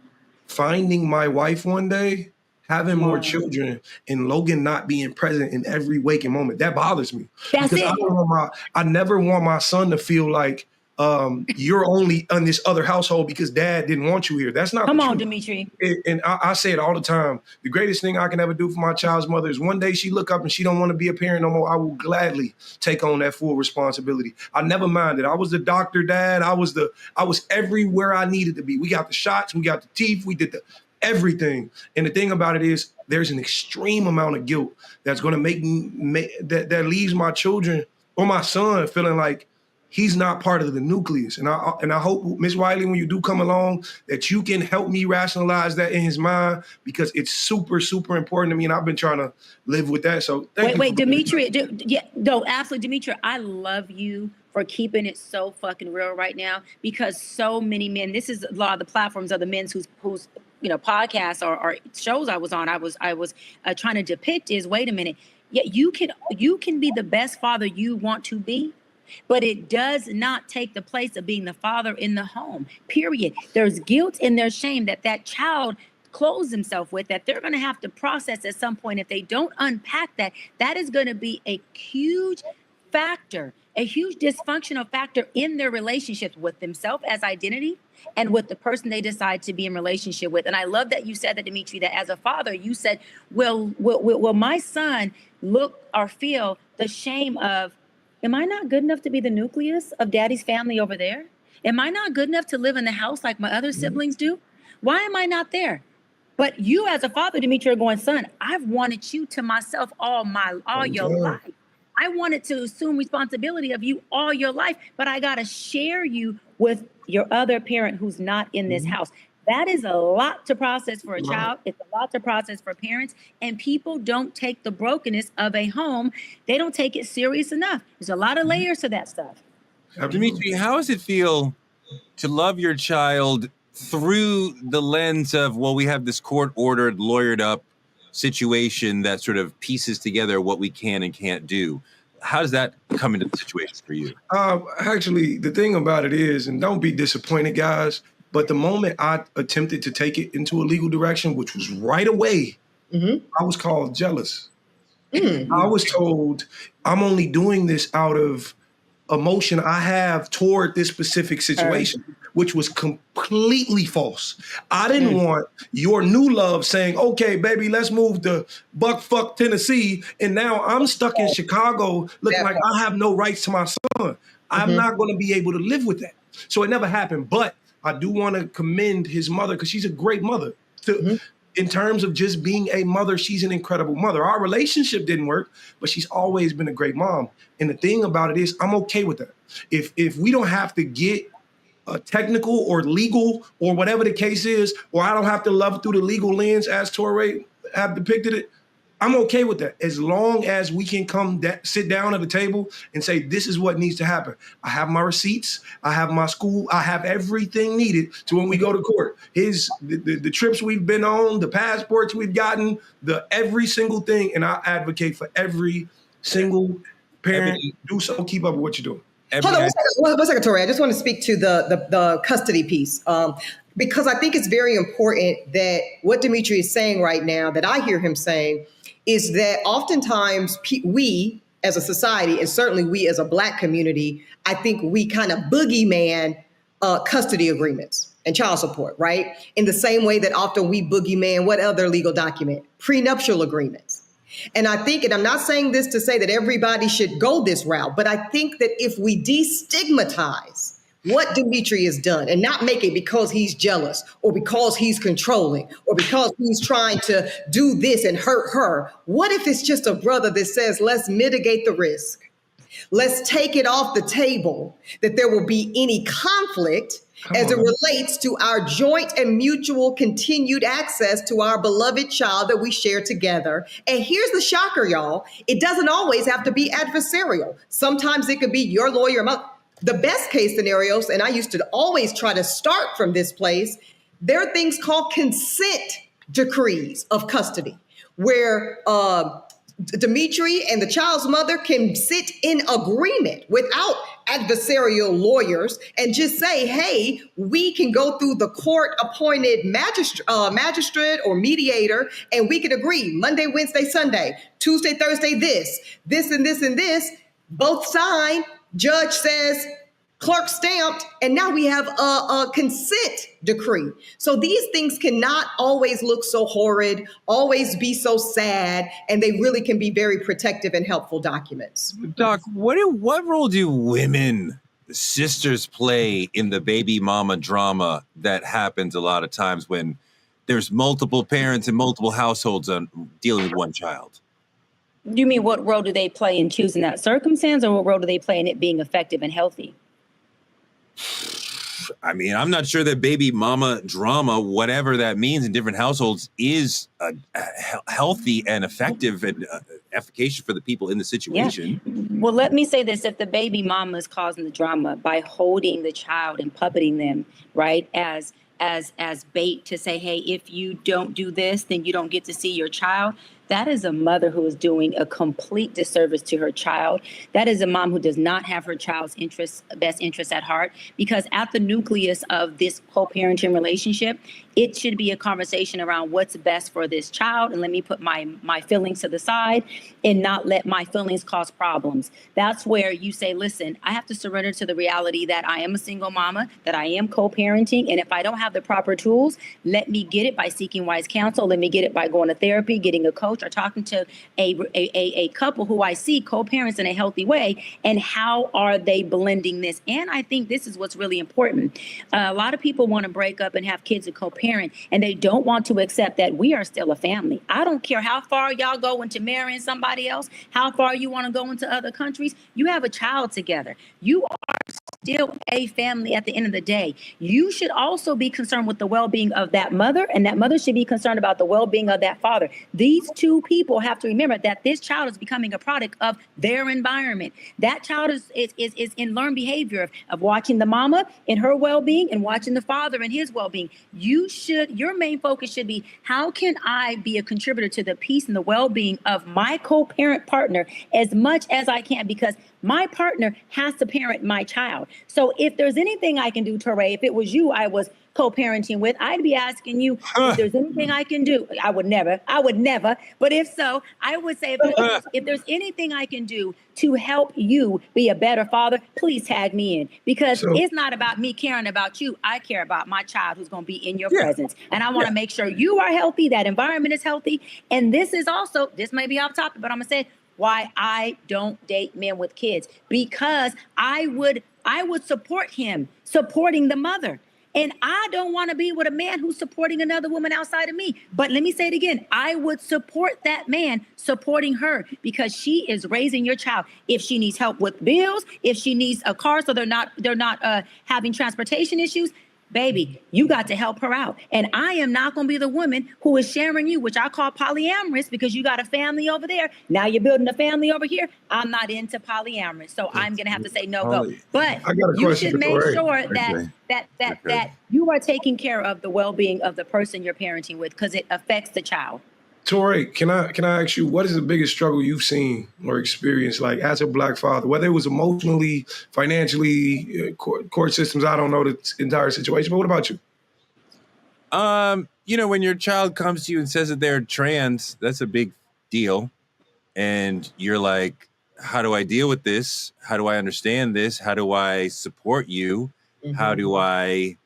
finding my wife one day, having more children, and Logan not being present in every waking moment. That bothers me. That's because I never want my son to feel like you're only in this other household because dad didn't want you here. That's not Come the on, truth. Dimitri. And I say it all the time. The greatest thing I can ever do for my child's mother is one day she look up and she don't want to be a parent no more. I will gladly take on that full responsibility. I never minded. I was the doctor dad. I was everywhere I needed to be. We got the shots. We got the teeth. We did everything. And the thing about it is there's an extreme amount of guilt that's going to make that leaves my children or my son feeling like he's not part of the nucleus. And I hope, Ms. Wiley, when you do come along, that you can help me rationalize that in his mind, because it's super, super important to me. And I've been trying to live with that. So wait, Dimitri. Absolutely, Dimitri. I love you for keeping it so fucking real right now, because so many men, this is a lot of the platforms of the men's whose podcasts or shows I was on, I was trying to depict is, wait a minute. Yeah, you can be the best father you want to be, but it does not take the place of being the father in the home, period. There's guilt and there's shame that child clothes himself with, that they're going to have to process at some point. If they don't unpack that is going to be a huge factor, a huge dysfunctional factor in their relationships with themselves as identity and with the person they decide to be in relationship with. And I love that you said that, Dimitri, that as a father, you said, will my son look or feel the shame of, am I not good enough to be the nucleus of daddy's family over there? Am I not good enough to live in the house like my other siblings do? Why am I not there? But you as a father, Dimitri, are going, son, I've wanted you to myself all your life. I wanted to assume responsibility of you all your life, but I got to share you with your other parent who's not in this house. That is a lot to process for a child. It's a lot to process for parents. And people don't take the brokenness of a home. They don't take it serious enough. There's a lot of layers to that stuff. Dimitri, how does it feel to love your child through the lens of, well, we have this court-ordered, lawyered-up situation that sort of pieces together what we can and can't do? How does that come into the situation for you? Actually, the thing about it is, and don't be disappointed, guys, but the moment I attempted to take it into a legal direction, which was right away, I was called jealous. I was told I'm only doing this out of emotion I have toward this specific situation, which was completely false. I didn't want your new love saying, okay, baby, let's move to Buckfuck, Tennessee. And now I'm stuck in Chicago looking like I have no rights to my son. I'm not going to be able to live with that. So it never happened. But I do want to commend his mother, because she's a great mother. In terms of just being a mother, she's an incredible mother. Our relationship didn't work, but she's always been a great mom. And the thing about it is, I'm okay with that. If we don't have to get technical or legal or whatever the case is, or I don't have to love through the legal lens as Torre have depicted it, I'm okay with that as long as we can sit down at the table and say, this is what needs to happen. I have my receipts. I have my school. I have everything needed to when we go to court. The trips we've been on, the passports we've gotten, every single thing. And I advocate for every single parent. Do so. Keep up with what you're doing. Hold on one second, Tory. I just want to speak to the custody piece. Because I think it's very important that what Dimitri is saying right now, that I hear him saying, is that oftentimes we as a society, and certainly we as a Black community, I think we kind of boogeyman custody agreements and child support, right? In the same way that often we boogeyman what other legal document? Prenuptial agreements. And I think, and I'm not saying this to say that everybody should go this route, but I think that if we destigmatize what Dimitri has done and not make it because he's jealous or because he's controlling or because he's trying to do this and hurt her. What if it's just a brother that says, let's mitigate the risk. Let's take it off the table that there will be any conflict as it relates to our joint and mutual continued access to our beloved child that we share together. And here's the shocker, y'all. It doesn't always have to be adversarial. Sometimes it could be your lawyer. The best case scenarios, and I used to always try to start from this place, there are things called consent decrees of custody, where Dimitri and the child's mother can sit in agreement without adversarial lawyers and just say, hey, we can go through the court-appointed magistrate or mediator, and we can agree Monday, Wednesday, Sunday, Tuesday, Thursday, this, and this, and this, both sign. Judge says, clerk stamped, and now we have a consent decree. So these things cannot always look so horrid, always be so sad, and they really can be very protective and helpful documents. Doc, what role do women, sisters, play in the baby mama drama that happens a lot of times when there's multiple parents and multiple households dealing with one child? You mean what role do they play in choosing that circumstance, or what role do they play in it being effective and healthy? I mean, I'm not sure that baby mama drama, whatever that means in different households, is healthy and effective and efficacious for the people in the situation. Yeah. Well, let me say this. If the baby mama is causing the drama by holding the child and puppeting them, right, as bait to say, hey, if you don't do this, then you don't get to see your child. That is a mother who is doing a complete disservice to her child. That is a mom who does not have her child's best interest at heart, because at the nucleus of this co-parenting relationship, it should be a conversation around what's best for this child. And let me put my feelings to the side and not let my feelings cause problems. That's where you say, listen, I have to surrender to the reality that I am a single mama, that I am co-parenting. And if I don't have the proper tools, let me get it by seeking wise counsel. Let me get it by going to therapy, getting a coach, or talking to a couple who I see co-parents in a healthy way, and how are they blending this? And I think this is what's really important. A lot of people want to break up and have kids and co-parent, and they don't want to accept that we are still a family. I don't care how far y'all go into marrying somebody else, how far you want to go into other countries. You have a child together. You are still a family at the end of the day. You should also be concerned with the well-being of that mother, and that mother should be concerned about the well-being of that father. These two people have to remember that this child is becoming a product of their environment. That child is in learned behavior of watching the mama and her well-being and watching the father and his well-being. Your main focus should be, how can I be a contributor to the peace and the well-being of my co-parent partner as much as I can, because my partner has to parent my child. So if there's anything I can do, Touré, if it was you I was co-parenting with, I'd be asking you if there's anything I can do. I would never. But if so, I would say, if there's anything I can do to help you be a better father, please tag me in, because it's not about me caring about you. I care about my child who's going to be in your presence. And I want to make sure you are healthy, that environment is healthy. And this is also, this may be off topic, but I'm going to say why I don't date men with kids, because I would support him supporting the mother. And I don't want to be with a man who's supporting another woman outside of me. But let me say it again. I would support that man supporting her, because she is raising your child. If she needs help with bills, if she needs a car so they're not having transportation issues, baby, you got to help her out. And I am not going to be the woman who is sharing you, which I call polyamorous, because you got a family over there. Now you're building a family over here. I'm not into polyamorous. So I'm going to have to say no go. But you should make sure that you are taking care of the well-being of the person you're parenting with, because it affects the child. Tory, can I ask you, what is the biggest struggle you've seen or experienced, like as a Black father, whether it was emotionally, financially, court systems? I don't know the entire situation, but what about you? You know, when your child comes to you and says that they're trans, that's a big deal. And you're like, how do I deal with this? How do I understand this? How do I support you? How do I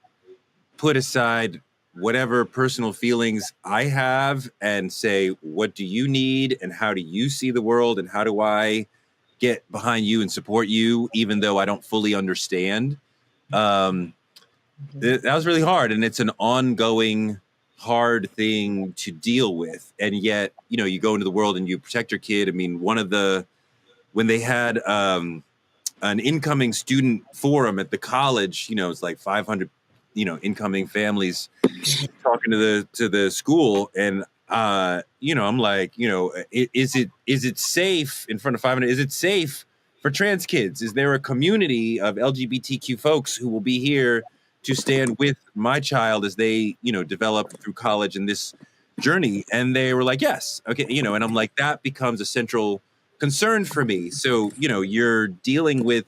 put aside whatever personal feelings I have and say, what do you need and how do you see the world and how do I get behind you and support you, even though I don't fully understand? That was really hard. And it's an ongoing hard thing to deal with. And yet, you know, you go into the world and you protect your kid. I mean, when they had an incoming student forum at the college, you know, it's like 500 incoming families talking to the school, and you know, I'm like, you know, is it safe in front of 500? Is it safe for trans kids? Is there a community of LGBTQ folks who will be here to stand with my child as they, you know, develop through college and this journey? And they were like, yes, okay, you know, and I'm like, that becomes a central concern for me. So, you know, you're dealing with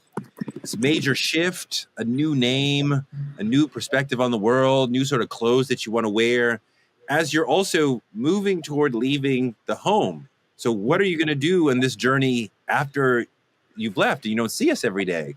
this major shift, a new name, a new perspective on the world, new sort of clothes that you want to wear, as you're also moving toward leaving the home. So what are you going to do in this journey after you've left and you don't see us every day?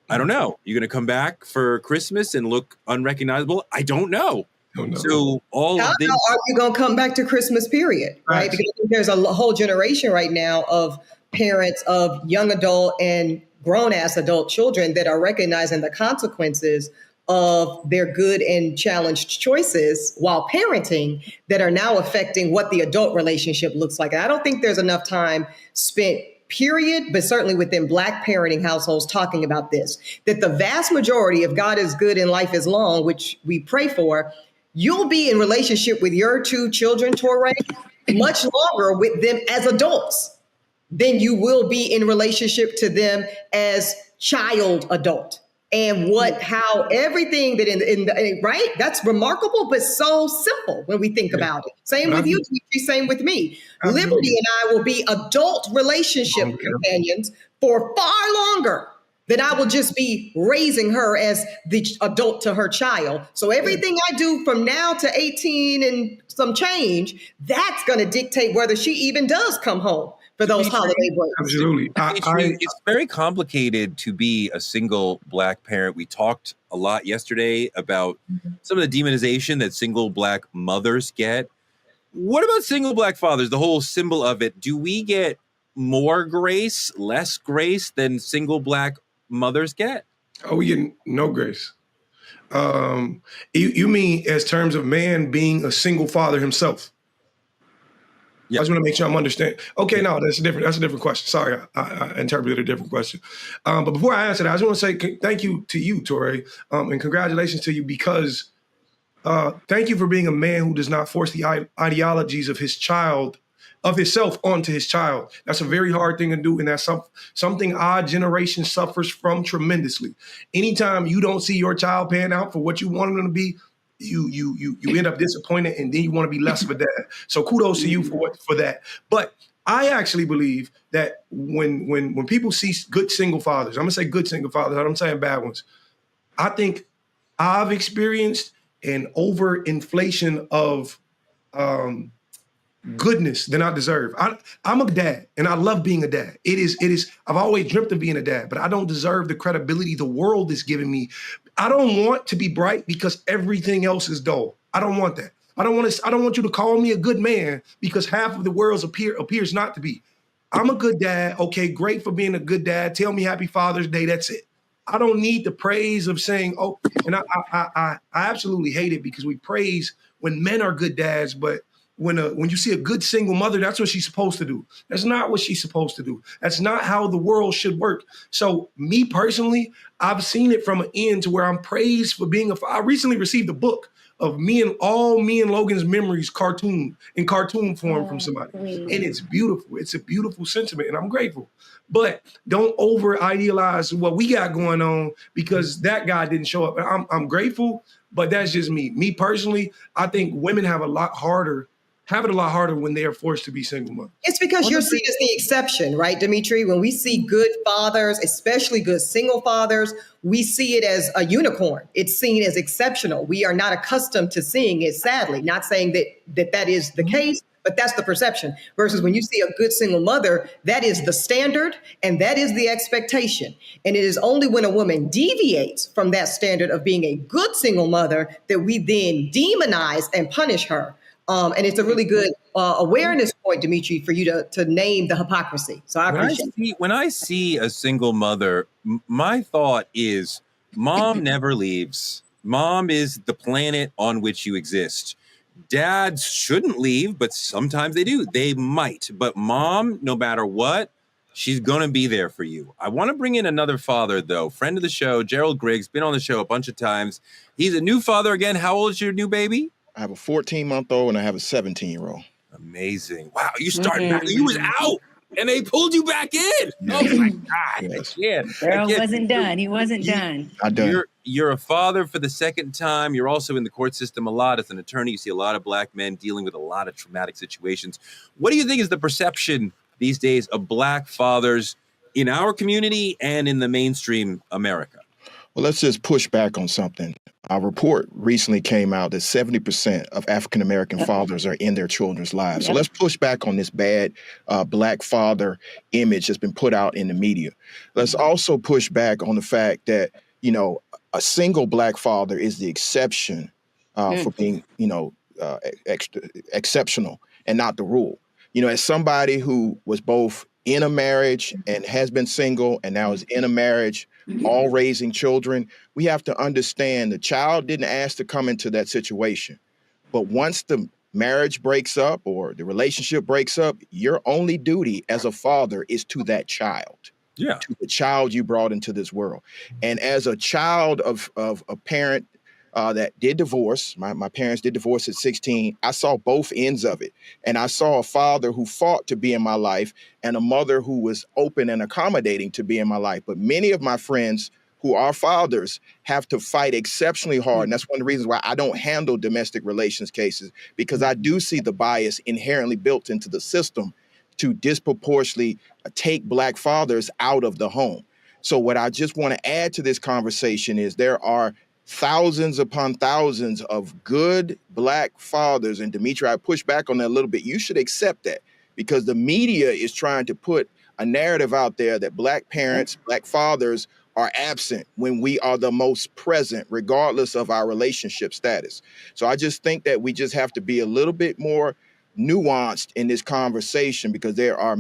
I don't know. You're going to come back for Christmas and look unrecognizable? I don't know. So all of this. How are you going to come back to Christmas, period? Right? Because there's a whole generation right now of parents of young adult and grown-ass adult children that are recognizing the consequences of their good and challenged choices while parenting that are now affecting what the adult relationship looks like. And I don't think there's enough time spent, period, but certainly within Black parenting households talking about this, that the vast majority of God is good and life is long, which we pray for, you'll be in relationship with your two children, Touré, much longer with them as adults than you will be in relationship to them as child adult. And how everything that right? That's remarkable, but so simple when we think about it. Same with you, same with me. Absolutely. Liberty and I will be adult relationship companions for far longer than I will just be raising her as the adult to her child. So everything I do from now to 18 and some change, that's going to dictate whether she even does come home for those holiday breaks. Absolutely. It's very complicated to be a single Black parent. We talked a lot yesterday about some of the demonization that single Black mothers get. What about single Black fathers? The whole symbol of it. Do we get more grace, less grace than single Black mothers get? Oh, we get no grace. You mean as terms of man being a single father himself? Yep. I just want to make sure I'm understanding. Okay, no, that's a different question. Sorry, I interpreted a different question. But before I answer that, I just want to say thank you to you, Touré, and congratulations to you, because thank you for being a man who does not force the ideologies of himself onto his child. That's a very hard thing to do, and that's something our generation suffers from tremendously. Anytime you don't see your child pan out for what you want them to be, you end up disappointed, and then you want to be less of a dad. So kudos to you for that. But I actually believe that when people see good single fathers, I'm gonna say good single fathers, I'm saying bad ones. I think I've experienced an overinflation of goodness than I deserve. I'm a dad, and I love being a dad. It is. I've always dreamt of being a dad, but I don't deserve the credibility the world is giving me. I don't want to be bright because everything else is dull. I don't want that. I don't want you to call me a good man because half of the world appears not to be. I'm a good dad. Okay, great for being a good dad. Tell me Happy Father's Day. That's it. I don't need the praise of saying, and I absolutely hate it because we praise when men are good dads, but when you see a good single mother, that's what she's supposed to do. That's not what she's supposed to do. That's not how the world should work. So me personally, I've seen it from an end to where I'm praised for being I recently received a book of me and Logan's memories in cartoon form from somebody. And it's beautiful. It's a beautiful sentiment, and I'm grateful. But don't over idealize what we got going on because that guy didn't show up. I'm grateful, but that's just me. Me personally, I think women have it a lot harder when they are forced to be single mothers. It's because you're seen as the exception, right, Dimitri? When we see good fathers, especially good single fathers, we see it as a unicorn. It's seen as exceptional. We are not accustomed to seeing it, sadly. Not saying that is the case, but that's the perception. Versus when you see a good single mother, that is the standard and that is the expectation. And it is only when a woman deviates from that standard of being a good single mother that we then demonize and punish her. And it's a really good awareness point, Dimitri, for you to name the hypocrisy. So I appreciate it. When I see a single mother, my thought is mom never leaves. Mom is the planet on which you exist. Dads shouldn't leave, but sometimes they do. They might. But mom, no matter what, she's going to be there for you. I want to bring in another father, though. Friend of the show, Gerald Griggs, been on the show a bunch of times. He's a new father again. How old is your new baby? I have a 14-month-old and I have a 17-year-old. Amazing. Wow, you started back. You was out and they pulled you back in. Oh my God. Yes. Earl wasn't done. He wasn't done. You're a father for the second time. You're also in the court system a lot as an attorney. You see a lot of black men dealing with a lot of traumatic situations. What do you think is the perception these days of black fathers in our community and in the mainstream America? Well, let's just push back on something. A report recently came out that 70% of African-American fathers are in their children's lives. So let's push back on this bad black father image that's been put out in the media. Let's also push back on the fact that, a single black father is the exception for being, exceptional and not the rule. As somebody who was both in a marriage and has been single and now is in a marriage, all raising children, we have to understand the child didn't ask to come into that situation. But once the marriage breaks up or the relationship breaks up, your only duty as a father is to that child. Yeah. To the child you brought into this world. And as a child of a parent that did divorce, my parents did divorce at 16, I saw both ends of it. And I saw a father who fought to be in my life and a mother who was open and accommodating to be in my life. But many of my friends who are fathers have to fight exceptionally hard. And that's one of the reasons why I don't handle domestic relations cases, because I do see the bias inherently built into the system to disproportionately take black fathers out of the home. So what I just want to add to this conversation is there are thousands upon thousands of good black fathers. And Dimitri, I push back on that a little bit. You should accept that because the media is trying to put a narrative out there that black parents, black fathers are absent when we are the most present, regardless of our relationship status. So I just think that we just have to be a little bit more nuanced in this conversation because there are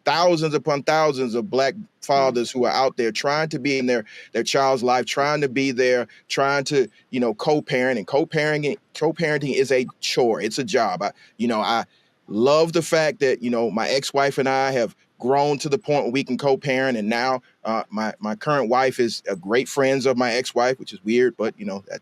thousands upon thousands of black fathers who are out there trying to be in their child's life, trying to be there, trying to, co-parent. And co-parenting is a chore. It's a job. I love the fact that, my ex-wife and I have grown to the point where we can co-parent. And now my current wife is great friends of my ex-wife, which is weird, but,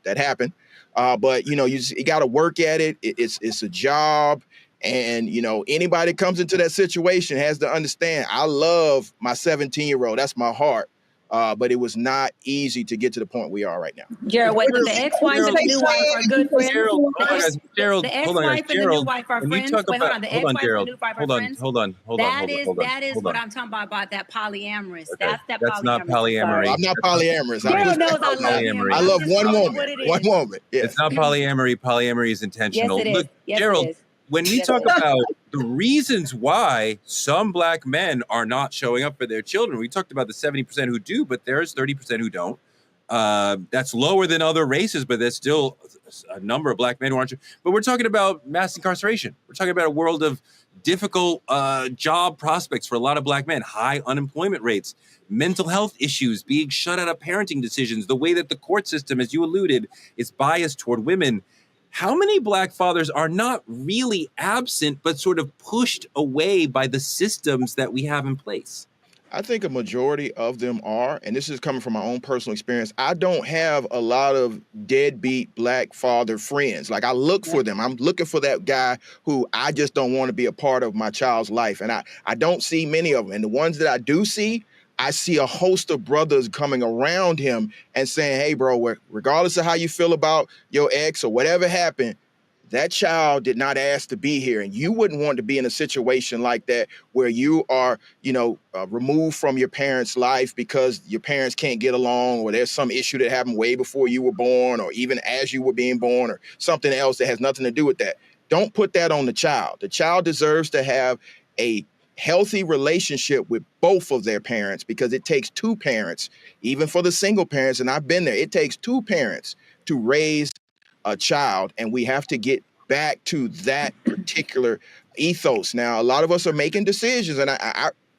that happened. But, you got to work at it. It's a job. And, anybody that comes into that situation has to understand, I love my 17-year-old. That's my heart. But it was not easy to get to the point we are right now. Gerald, wait, the ex-wife and the new wife are good friends? Gerald, the ex-wife and the new wife are friends? Wait, hold on. The ex-wife and the new wife are friends? Hold on. That is what I'm talking about that polyamorous. Okay. That's polyamorous. Not polyamorous. I'm not polyamorous. Gerald knows I love polyamory. I love one woman. One woman. Yeah. It's not polyamory. Polyamory is intentional. Yes, it is. Look, Yes, Gerald, it is. when we talk about the reasons why some black men are not showing up for their children, we talked about the 70% who do, but there's 30% who don't. That's lower than other races, but there's still a number of black men who aren't. But we're talking about mass incarceration. We're talking about a world of difficult job prospects for a lot of black men, high unemployment rates, mental health issues, being shut out of parenting decisions, the way that the court system, as you alluded, is biased toward women. how many Black fathers are not really absent, but sort of pushed away by the systems that we have in place? I think a majority of them are, and this is coming from my own personal experience. I don't have a lot of deadbeat Black father friends. Like, I look for them. I'm looking for that guy who I just don't want to be a part of my child's life. And I don't see many of them. And the ones that I do see, I see a host of brothers coming around him and saying, hey, bro, regardless of how you feel about your ex or whatever happened, that child did not ask to be here. And you wouldn't want to be in a situation like that where you are, removed from your parents' life because your parents can't get along, or there's some issue that happened way before you were born, or even as you were being born, or something else that has nothing to do with that. Don't put that on the child. The child deserves to have a healthy relationship with both of their parents, because it takes two parents, even for the single parents, and I've been there, it takes two parents to raise a child, and we have to get back to that particular ethos. Now, a lot of us are making decisions, and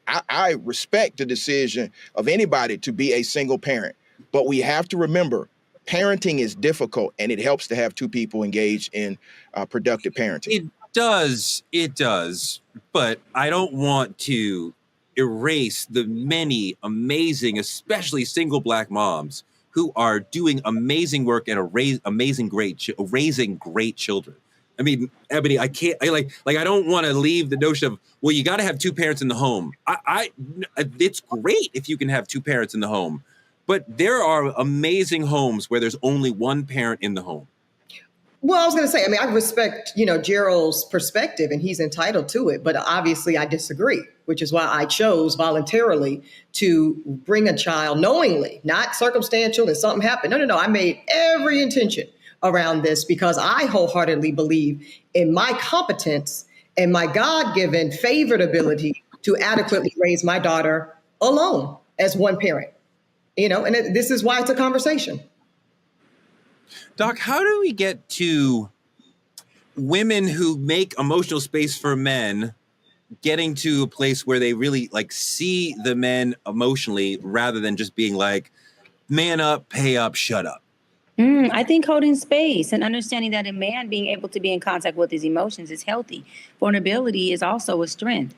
I respect the decision of anybody to be a single parent, but we have to remember parenting is difficult, and it helps to have two people engaged in productive parenting. It does, but I don't want to erase the many amazing, especially single Black moms who are doing amazing work and raising great children. I mean, Ebony, I don't want to leave the notion of, well, you got to have two parents in the home. It's great if you can have two parents in the home, but there are amazing homes where there's only one parent in the home. Well, I was going to say, I respect, Gerald's perspective, and he's entitled to it, but obviously I disagree, which is why I chose voluntarily to bring a child knowingly, not circumstantial and something happened. No. I made every intention around this because I wholeheartedly believe in my competence and my God-given favored ability to adequately raise my daughter alone as one parent, and this is why it's a conversation. Doc, how do we get to women who make emotional space for men getting to a place where they really see the men emotionally rather than just being like, man up, pay up, shut up? I think holding space and understanding that a man being able to be in contact with his emotions is healthy. Vulnerability is also a strength.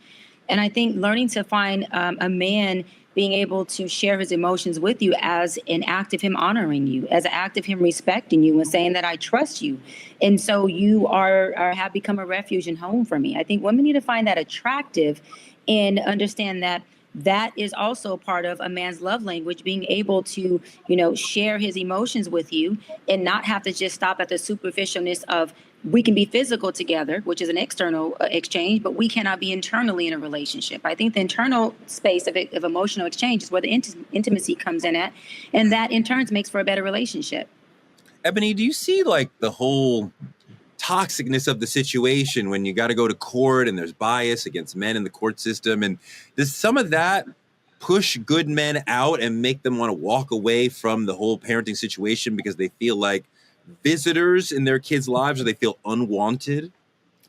And I think learning to find a man being able to share his emotions with you as an act of him honoring you, as an act of him respecting you and saying that I trust you. And so you have become a refuge and home for me. I think women need to find that attractive and understand that that is also part of a man's love language, being able to, share his emotions with you and not have to just stop at the superficialness of, we can be physical together, which is an external exchange, but we cannot be internally in a relationship. I think the internal space of emotional exchange is where the intimacy comes in at, and that in turn makes for a better relationship. Ebony, do you see the whole toxicness of the situation when you got to go to court and there's bias against men in the court system? And does some of that push good men out and make them want to walk away from the whole parenting situation because they feel like visitors in their kids' lives, or they feel unwanted?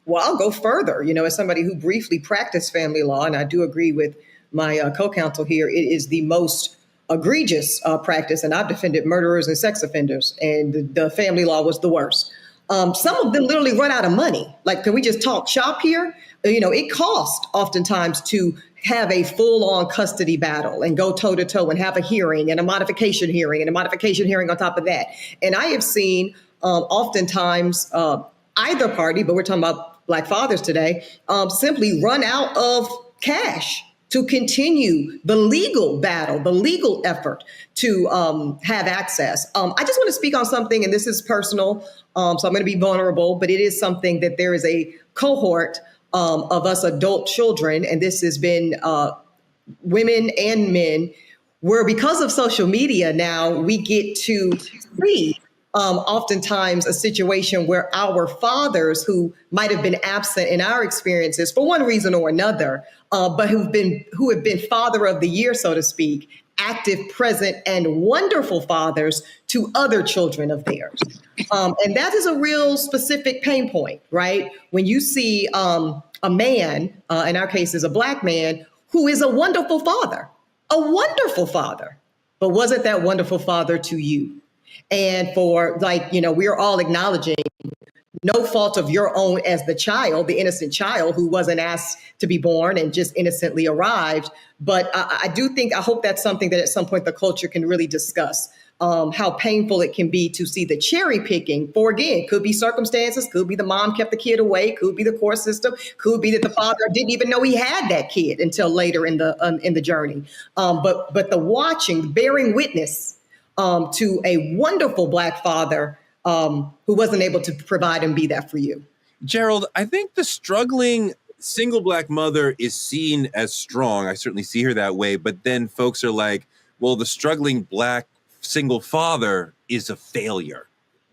Well, I'll go further. As somebody who briefly practiced family law, and I do agree with my co-counsel here, it is the most egregious practice, and I've defended murderers and sex offenders, and the family law was the worst. Some of them literally run out of money. Can we just talk shop here? It costs oftentimes to have a full-on custody battle and go toe-to-toe and have a hearing and a modification hearing and a modification hearing on top of that. And I have seen oftentimes either party, but we're talking about Black fathers today, simply run out of cash to continue the legal battle, the legal effort to have access. I just want to speak on something, and this is personal, so I'm going to be vulnerable, but it is something that there is a cohort of us adult children, and this has been women and men, where because of social media now, we get to see oftentimes a situation where our fathers who might have been absent in our experiences for one reason or another, but who have been father of the year, so to speak, active, present, and wonderful fathers to other children of theirs. And that is a real specific pain point, right? When you see a man, in our case is a Black man, who is a wonderful father, but wasn't that wonderful father to you? And for we're all acknowledging no fault of your own as the child, the innocent child who wasn't asked to be born and just innocently arrived. But I do think, I hope that's something that at some point the culture can really discuss. How painful it can be to see the cherry picking for, again, could be circumstances, could be the mom kept the kid away, could be the court system, could be that the father didn't even know he had that kid until later in the journey. But the watching, bearing witness to a wonderful Black father who wasn't able to provide and be that for you. Gerald, I think the struggling single Black mother is seen as strong. I certainly see her that way. But then folks are like, well, the struggling Black single father is a failure,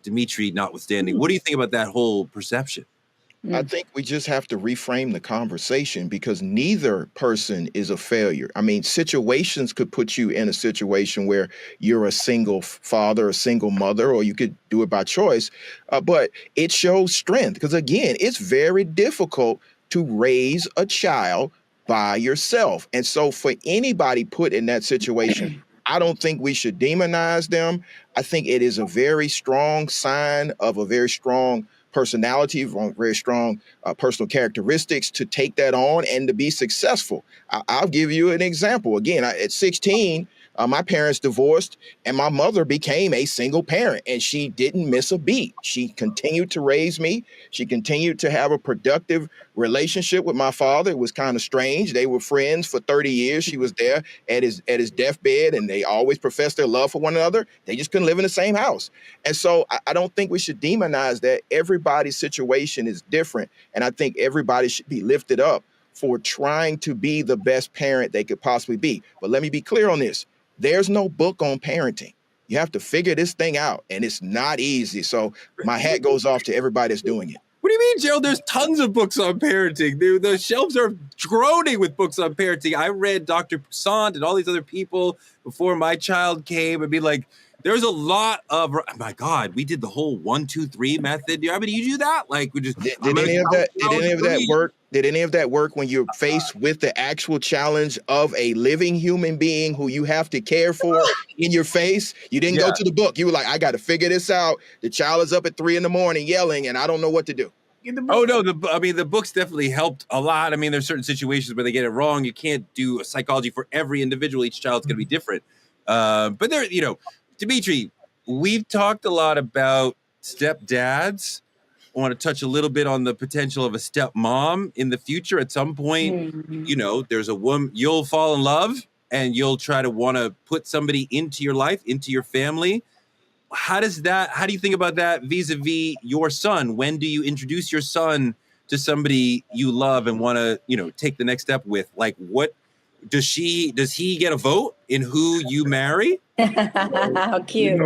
Dimitri notwithstanding. What do you think about that whole perception? I think we just have to reframe the conversation because neither person is a failure. I mean, situations could put you in a situation where you're a single father, a single mother, or you could do it by choice. But it shows strength because, again, it's very difficult to raise a child by yourself. And so for anybody put in that situation, I don't think we should demonize them. I think it is a very strong sign of a very strong personality, very strong personal characteristics to take that on and to be successful. I'll give you an example. Again, at 16, my parents divorced and my mother became a single parent and she didn't miss a beat. She continued to raise me. She continued to have a productive relationship with my father. It was kind of strange. They were friends for 30 years. She was there at his deathbed and they always professed their love for one another. They just couldn't live in the same house. And so I don't think we should demonize that. Everybody's situation is different. And I think everybody should be lifted up for trying to be the best parent they could possibly be. But let me be clear on this. There's no book on parenting. You have to figure this thing out, and it's not easy. So my hat goes off to everybody that's doing it. What do you mean, Gerald? There's tons of books on parenting. The shelves are groaning with books on parenting. I read Dr. Poussaint and all these other people before my child came and be like, there's a lot of, oh my God, we did the whole 1, 2, 3 method. I mean, you do that? Like we just did any of that work? Did any of that work when you're faced with the actual challenge of a living human being who you have to care for in your face? You didn't go to the book. You were like, I got to figure this out. The child is up at 3 a.m. yelling, and I don't know what to do. Oh no, the books definitely helped a lot. I mean, there's certain situations where they get it wrong. You can't do a psychology for every individual. Each child's going to be different. But there, Dimitri, we've talked a lot about stepdads. I want to touch a little bit on the potential of a stepmom in the future. At some point, there's a woman, you'll fall in love and you'll try to want to put somebody into your life, into your family. How do you think about that vis-a-vis your son? When do you introduce your son to somebody you love and want to, take the next step with? Like, what does he get a vote in who you marry? How cute.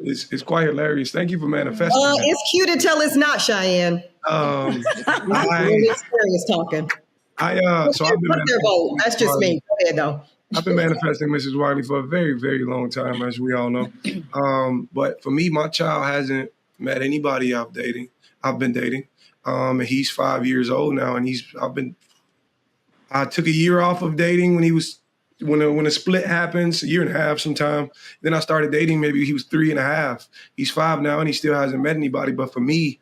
It's quite hilarious. Thank you for manifesting. It's cute until it's not, Cheyenne. I'm really serious talking. So I've been their vote. That's just me. Go ahead, though. I've been manifesting Mrs. Wiley for a very, very long time, as we all know. But for me, my child hasn't met anybody I've been dating. And he's 5 years old now, and I took a year off of dating when a split happens, a year and a half sometime. Then I started dating, maybe he was 3.5. He's 5 now and he still hasn't met anybody. But for me,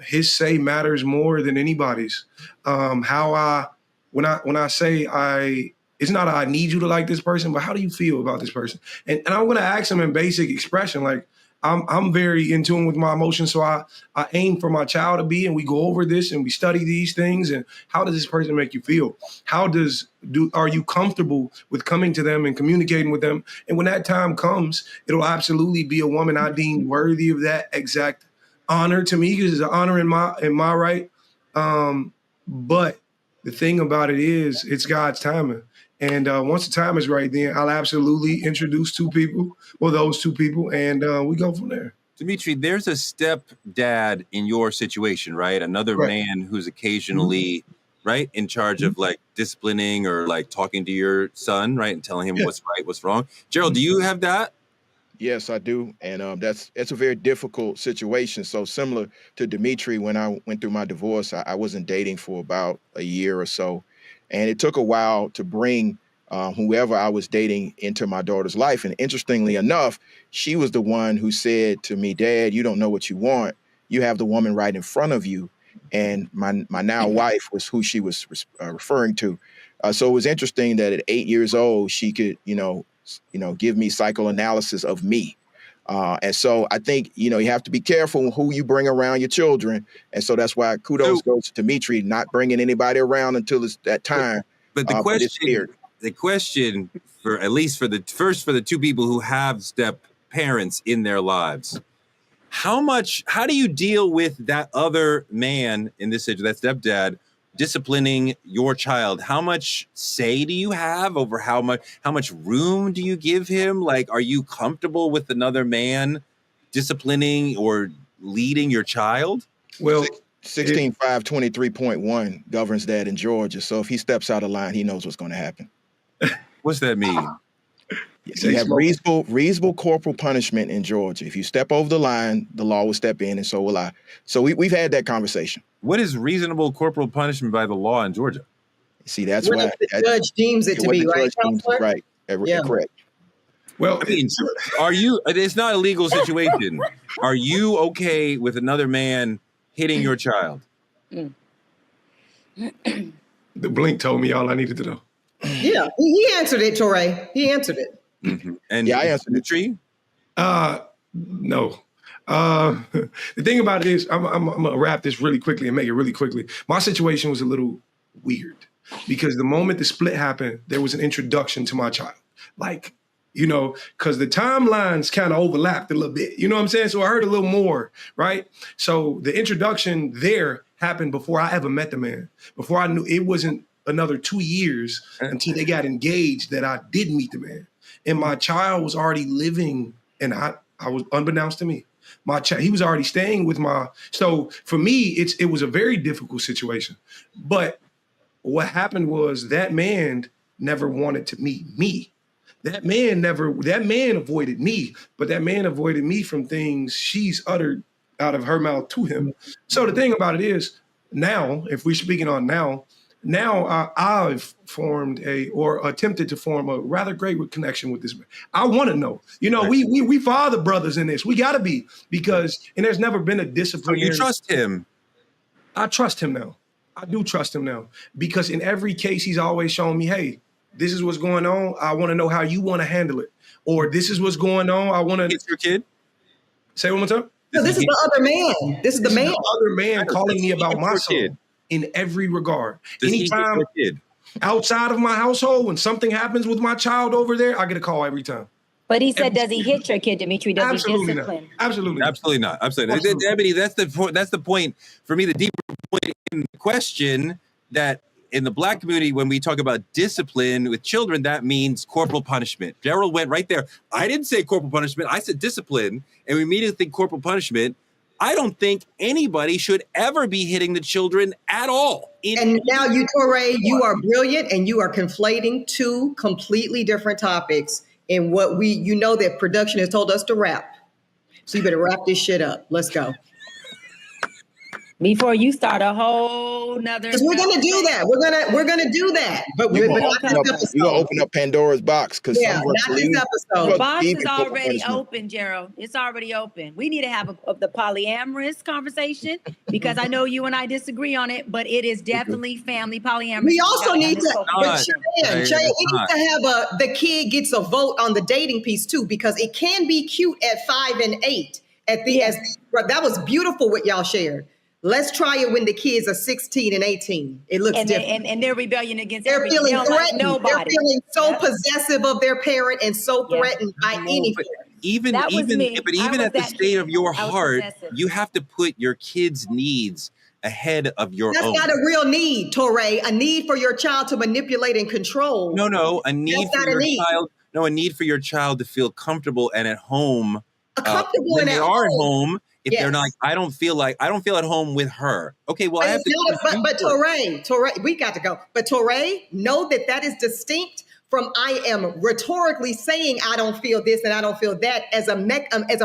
his say matters more than anybody's. When I say it's not I need you to like this person, but how do you feel about this person? And I'm going to ask him in basic expression, like, I'm very in tune with my emotions, so I aim for my child to be, and we go over this and we study these things. And how does this person make you feel? Are you comfortable with coming to them and communicating with them? And when that time comes, it'll absolutely be a woman I deem worthy of that exact honor to me, because it's an honor in my right. But the thing about it is, it's God's timing. And once the time is right, then I'll absolutely introduce those two people, and we go from there. Dimitri, there's a stepdad in your situation, right? Another man who's occasionally, right, in charge of like disciplining or like talking to your son, right, and telling him what's right, what's wrong. Gerald, do you have that? Yes, I do. And it's a very difficult situation. So similar to Dimitri, when I went through my divorce, I wasn't dating for about a year or so. And it took a while to bring whoever I was dating into my daughter's life. And interestingly enough, she was the one who said to me, Dad, you don't know what you want. you have the woman right in front of you. And my now wife was who she was referring to. So it was interesting that at 8 years old, she could, give me psychoanalysis of me. And so I think, you have to be careful who you bring around your children. And so that's why kudos goes to Dimitri, not bringing anybody around until it's that time. But the question for at least for the two people who have step parents in their lives, how do you deal with that other man in this situation, that stepdad, disciplining your child? How much say do you have over how much room do you give him? Like, are you comfortable with another man disciplining or leading your child? Well, 16.523.1 governs that in Georgia. So if he steps out of line, he knows what's going to happen. What's that mean? You have reasonable corporal punishment in Georgia. If you step over the line, the law will step in, and so will I. So we've had that conversation. What is reasonable corporal punishment by the law in Georgia? See, that's why the judge deems it to be, right, Counselor? Right, Yeah. correct. Well, I mean, it's not a legal situation. Are you okay with another man hitting your child? The blink told me all I needed to know. Yeah, he answered it, Torre. He answered it. Mm-hmm. And I answered the tree. No. The thing about it is, I'm gonna wrap this really quickly and make it really quickly. My situation was a little weird because the moment the split happened, there was an introduction to my child. Like, because the timelines kind of overlapped a little bit. You know what I'm saying? So I heard a little more, right? So the introduction there happened before I ever met the man. Before I knew, it wasn't another 2 years until they got engaged that I did meet the man. And my child was already living, and I was, unbeknownst to me, he was already staying with so for me, it was a very difficult situation. But what happened was that man never wanted to meet me. That man avoided me, but that man avoided me from things she's uttered out of her mouth to him. So the thing about it is, now, if we're speaking on now I've formed attempted to form a rather great connection with this man. I want to know, we father brothers in this. We got to be, and there's never been a discipline. So you trust him? I trust him now. I do trust him now because in every case, he's always shown me, hey, this is what's going on. I want to know how you want to handle it. Or this is what's going on. I want to. It's your kid? Say it one more time. No, this is the other man. This is the man. The other man calling me about my son in every regard. Anytime outside of my household, when something happens with my child over there, I get a call every time. But he said, does he hit your kid, Dimitri? Does he discipline? Absolutely not. Absolutely. Ebony, that's the point for me. The deeper point in the question, that in the Black community, when we talk about discipline with children, that means corporal punishment. Gerald went right there. I didn't say corporal punishment. I said discipline. And we immediately think corporal punishment. I don't think anybody should ever be hitting the children at all. And now Torre, you are brilliant, and you are conflating two completely different topics in what that production has told us to wrap. So you better wrap this shit up. Let's go. Before you start a whole nother. Because we're gonna do that. We're gonna do that. But we're gonna open up Pandora's box because not this episode. The box is already open, Gerald. It's already open. We need to have the polyamorous conversation because I know you and I disagree on it, but it is definitely family polyamorous. We also need to, Cheyenne, we need to have the kid gets a vote on the dating piece too, because it can be cute at 5 and 8. That was beautiful what y'all shared. Let's try it when the kids are 16 and 18. It looks different. And they're rebellion against They're everything. feeling threatened. Nobody. They're feeling so possessive of their parent and so threatened by anything. Even at the state of your heart, you have to put your kids' needs ahead of your own. That's not a real need, Torre. A need for your child to manipulate and control. No, a need for your child. No, a need for your child to feel comfortable and at home. When they are at home. If they're not, I don't feel at home with her. Okay, well, I have to. But Torre, we got to go. But Torre, know that is distinct from I am rhetorically saying I don't feel this and I don't feel that as a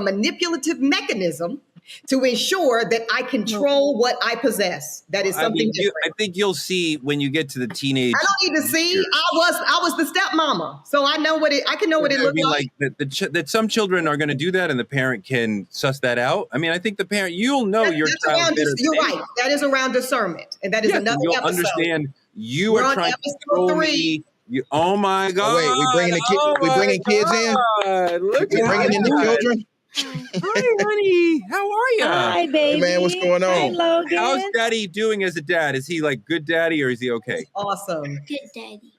manipulative mechanism to ensure that I control what I possess. That is something different. I think you'll see when you get to the teenage. I don't need to see. I was the stepmama, so I know what it. I can know what it looks like. That some children are going to do that, and the parent can suss that out. I mean, I think the parent, you'll know your child better. You're right. That is around discernment, and that is another you'll episode. Understand. You are trying to throw me. Oh my God! Oh, wait, we bringing kids in. Look we bringing in the children. Hi, honey. How are you? Hi, baby. Hey, man, what's going on? Hi, Logan. How's Daddy doing as a dad? Is he like good daddy or is he okay? Awesome. Good daddy.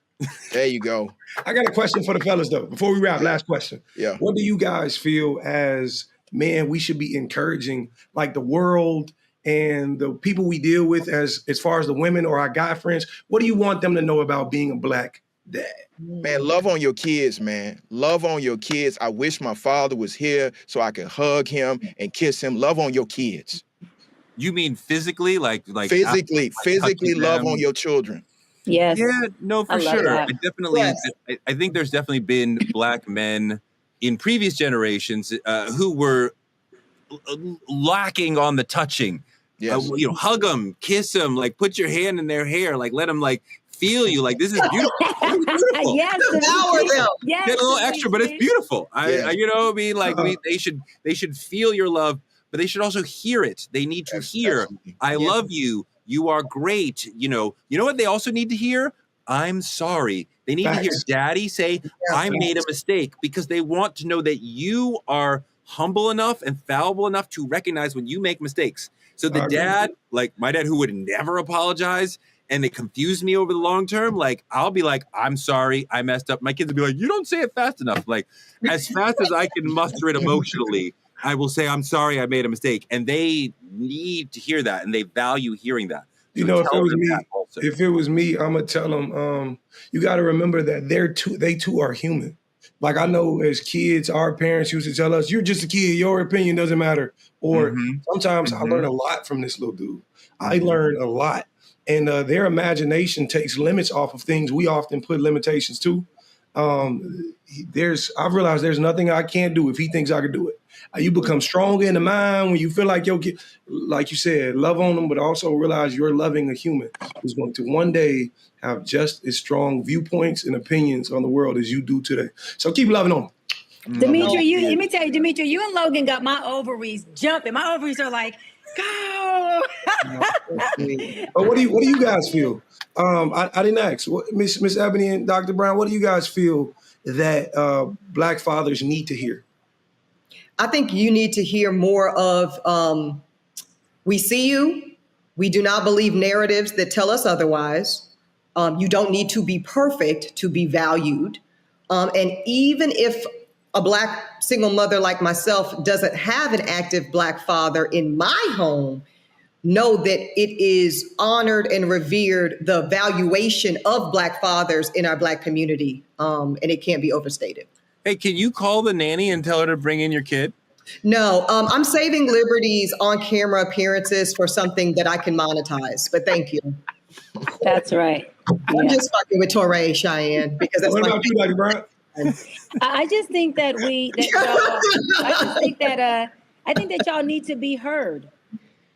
There you go. I got a question for the fellas though. Before we wrap, last question. Yeah. What do you guys feel as men we should be encouraging, like the world and the people we deal with as far as the women or our guy friends? What do you want them to know about being a Black dad? Man, love on your kids, man. Love on your kids. I wish my father was here so I could hug him and kiss him. Love on your kids. You mean physically, like physically love on your children. Yes. Yeah, no, for sure. That. I think there's definitely been Black men in previous generations who were lacking on the touching. Yes. Hug them, kiss them, like put your hand in their hair, like let them like feel you, like this is beautiful. Beautiful. Yes, Get a little extra, but it's beautiful. They should feel your love, but they should also hear it. They need to hear, I love you. You are great. You know what they also need to hear? I'm sorry. They need to hear daddy say, I made a mistake, because they want to know that you are humble enough and fallible enough to recognize when you make mistakes. So the dad, like my dad, who would never apologize, and they confuse me over the long term, like I'll be like, I'm sorry, I messed up. My kids will be like, you don't say it fast enough. Like as fast as I can muster it emotionally, I will say, I'm sorry, I made a mistake. And they need to hear that, and they value hearing that. So if it was me, I'm gonna tell them, you got to remember that they too are human. Like I know as kids, our parents used to tell us, you're just a kid, your opinion doesn't matter. Or sometimes I learn a lot from this little dude. I learn a lot. And their imagination takes limits off of things we often put limitations to. I've realized there's nothing I can't do if he thinks I could do it. You become stronger in the mind when you feel like your kid, like you said, love on them, but also realize you're loving a human who's going to one day have just as strong viewpoints and opinions on the world as you do today. So keep loving on them. Dimitri, let me tell you, Dimitri, you and Logan got my ovaries jumping. My ovaries are like, go. But what do you guys feel? I didn't ask. Miss Ebony and Dr. Brown, what do you guys feel that Black fathers need to hear? I think you need to hear more of, we see you. We do not believe narratives that tell us otherwise. You don't need to be perfect to be valued. And even if a Black single mother like myself doesn't have an active Black father in my home, know that it is honored and revered, the valuation of Black fathers in our Black community. And it can't be overstated. Hey, can you call the nanny and tell her to bring in your kid? No, I'm saving Liberty's on-camera appearances for something that I can monetize, but thank you. That's right. I'm just fucking with Torre, Cheyenne, because that's what about you, Dr. Brown? I just think that I think that y'all need to be heard.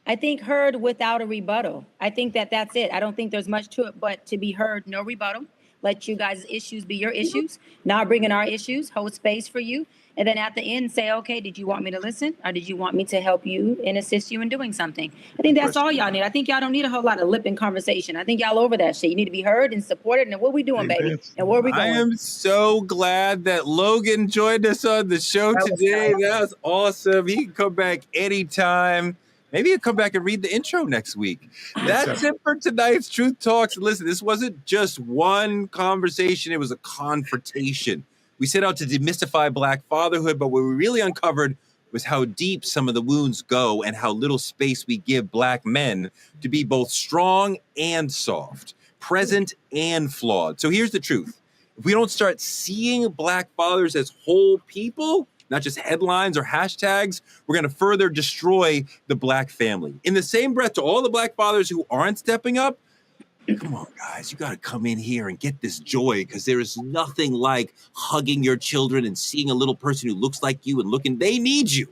I think heard without a rebuttal. I think that that's it. I don't think there's much to it, but to be heard, no rebuttal. Let you guys' issues be your issues. Not bring in our issues, hold space for you. And then at the end say, okay, did you want me to listen? Or did you want me to help you and assist you in doing something? I think that's all y'all need. I think y'all don't need a whole lot of lip and conversation. I think y'all over that shit. You need to be heard and supported. And what we doing, baby? And where we going? I am so glad that Logan joined us on the show today. That was awesome. He can come back anytime. Maybe he'll come back and read the intro next week. That's it for tonight's Truth Talks. Listen, this wasn't just one conversation. It was a confrontation. We set out to demystify Black fatherhood, but what we really uncovered was how deep some of the wounds go and how little space we give Black men to be both strong and soft, present and flawed. So here's the truth. If we don't start seeing Black fathers as whole people, not just headlines or hashtags, we're going to further destroy the Black family. In the same breath, to all the Black fathers who aren't stepping up, come on, guys, you got to come in here and get this joy, because there is nothing like hugging your children and seeing a little person who looks like you and they need you.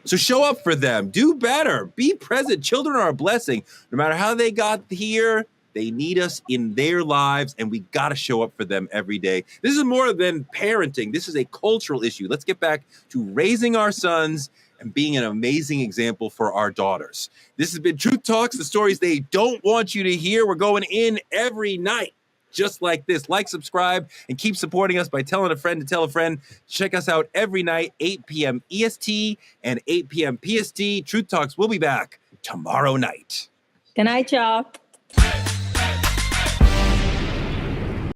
So show up for them. Do better. Be present. Children are a blessing. No matter how they got here, they need us in their lives, and we got to show up for them every day. This is more than parenting. This is a cultural issue. Let's get back to raising our sons and being an amazing example for our daughters. This has been Truth Talks, the stories they don't want you to hear. We're going in every night, just like this. Like, subscribe, and keep supporting us by telling a friend to tell a friend. Check us out every night, 8 p.m. EST and 8 p.m. PST. Truth Talks will be back tomorrow night. Good night, y'all.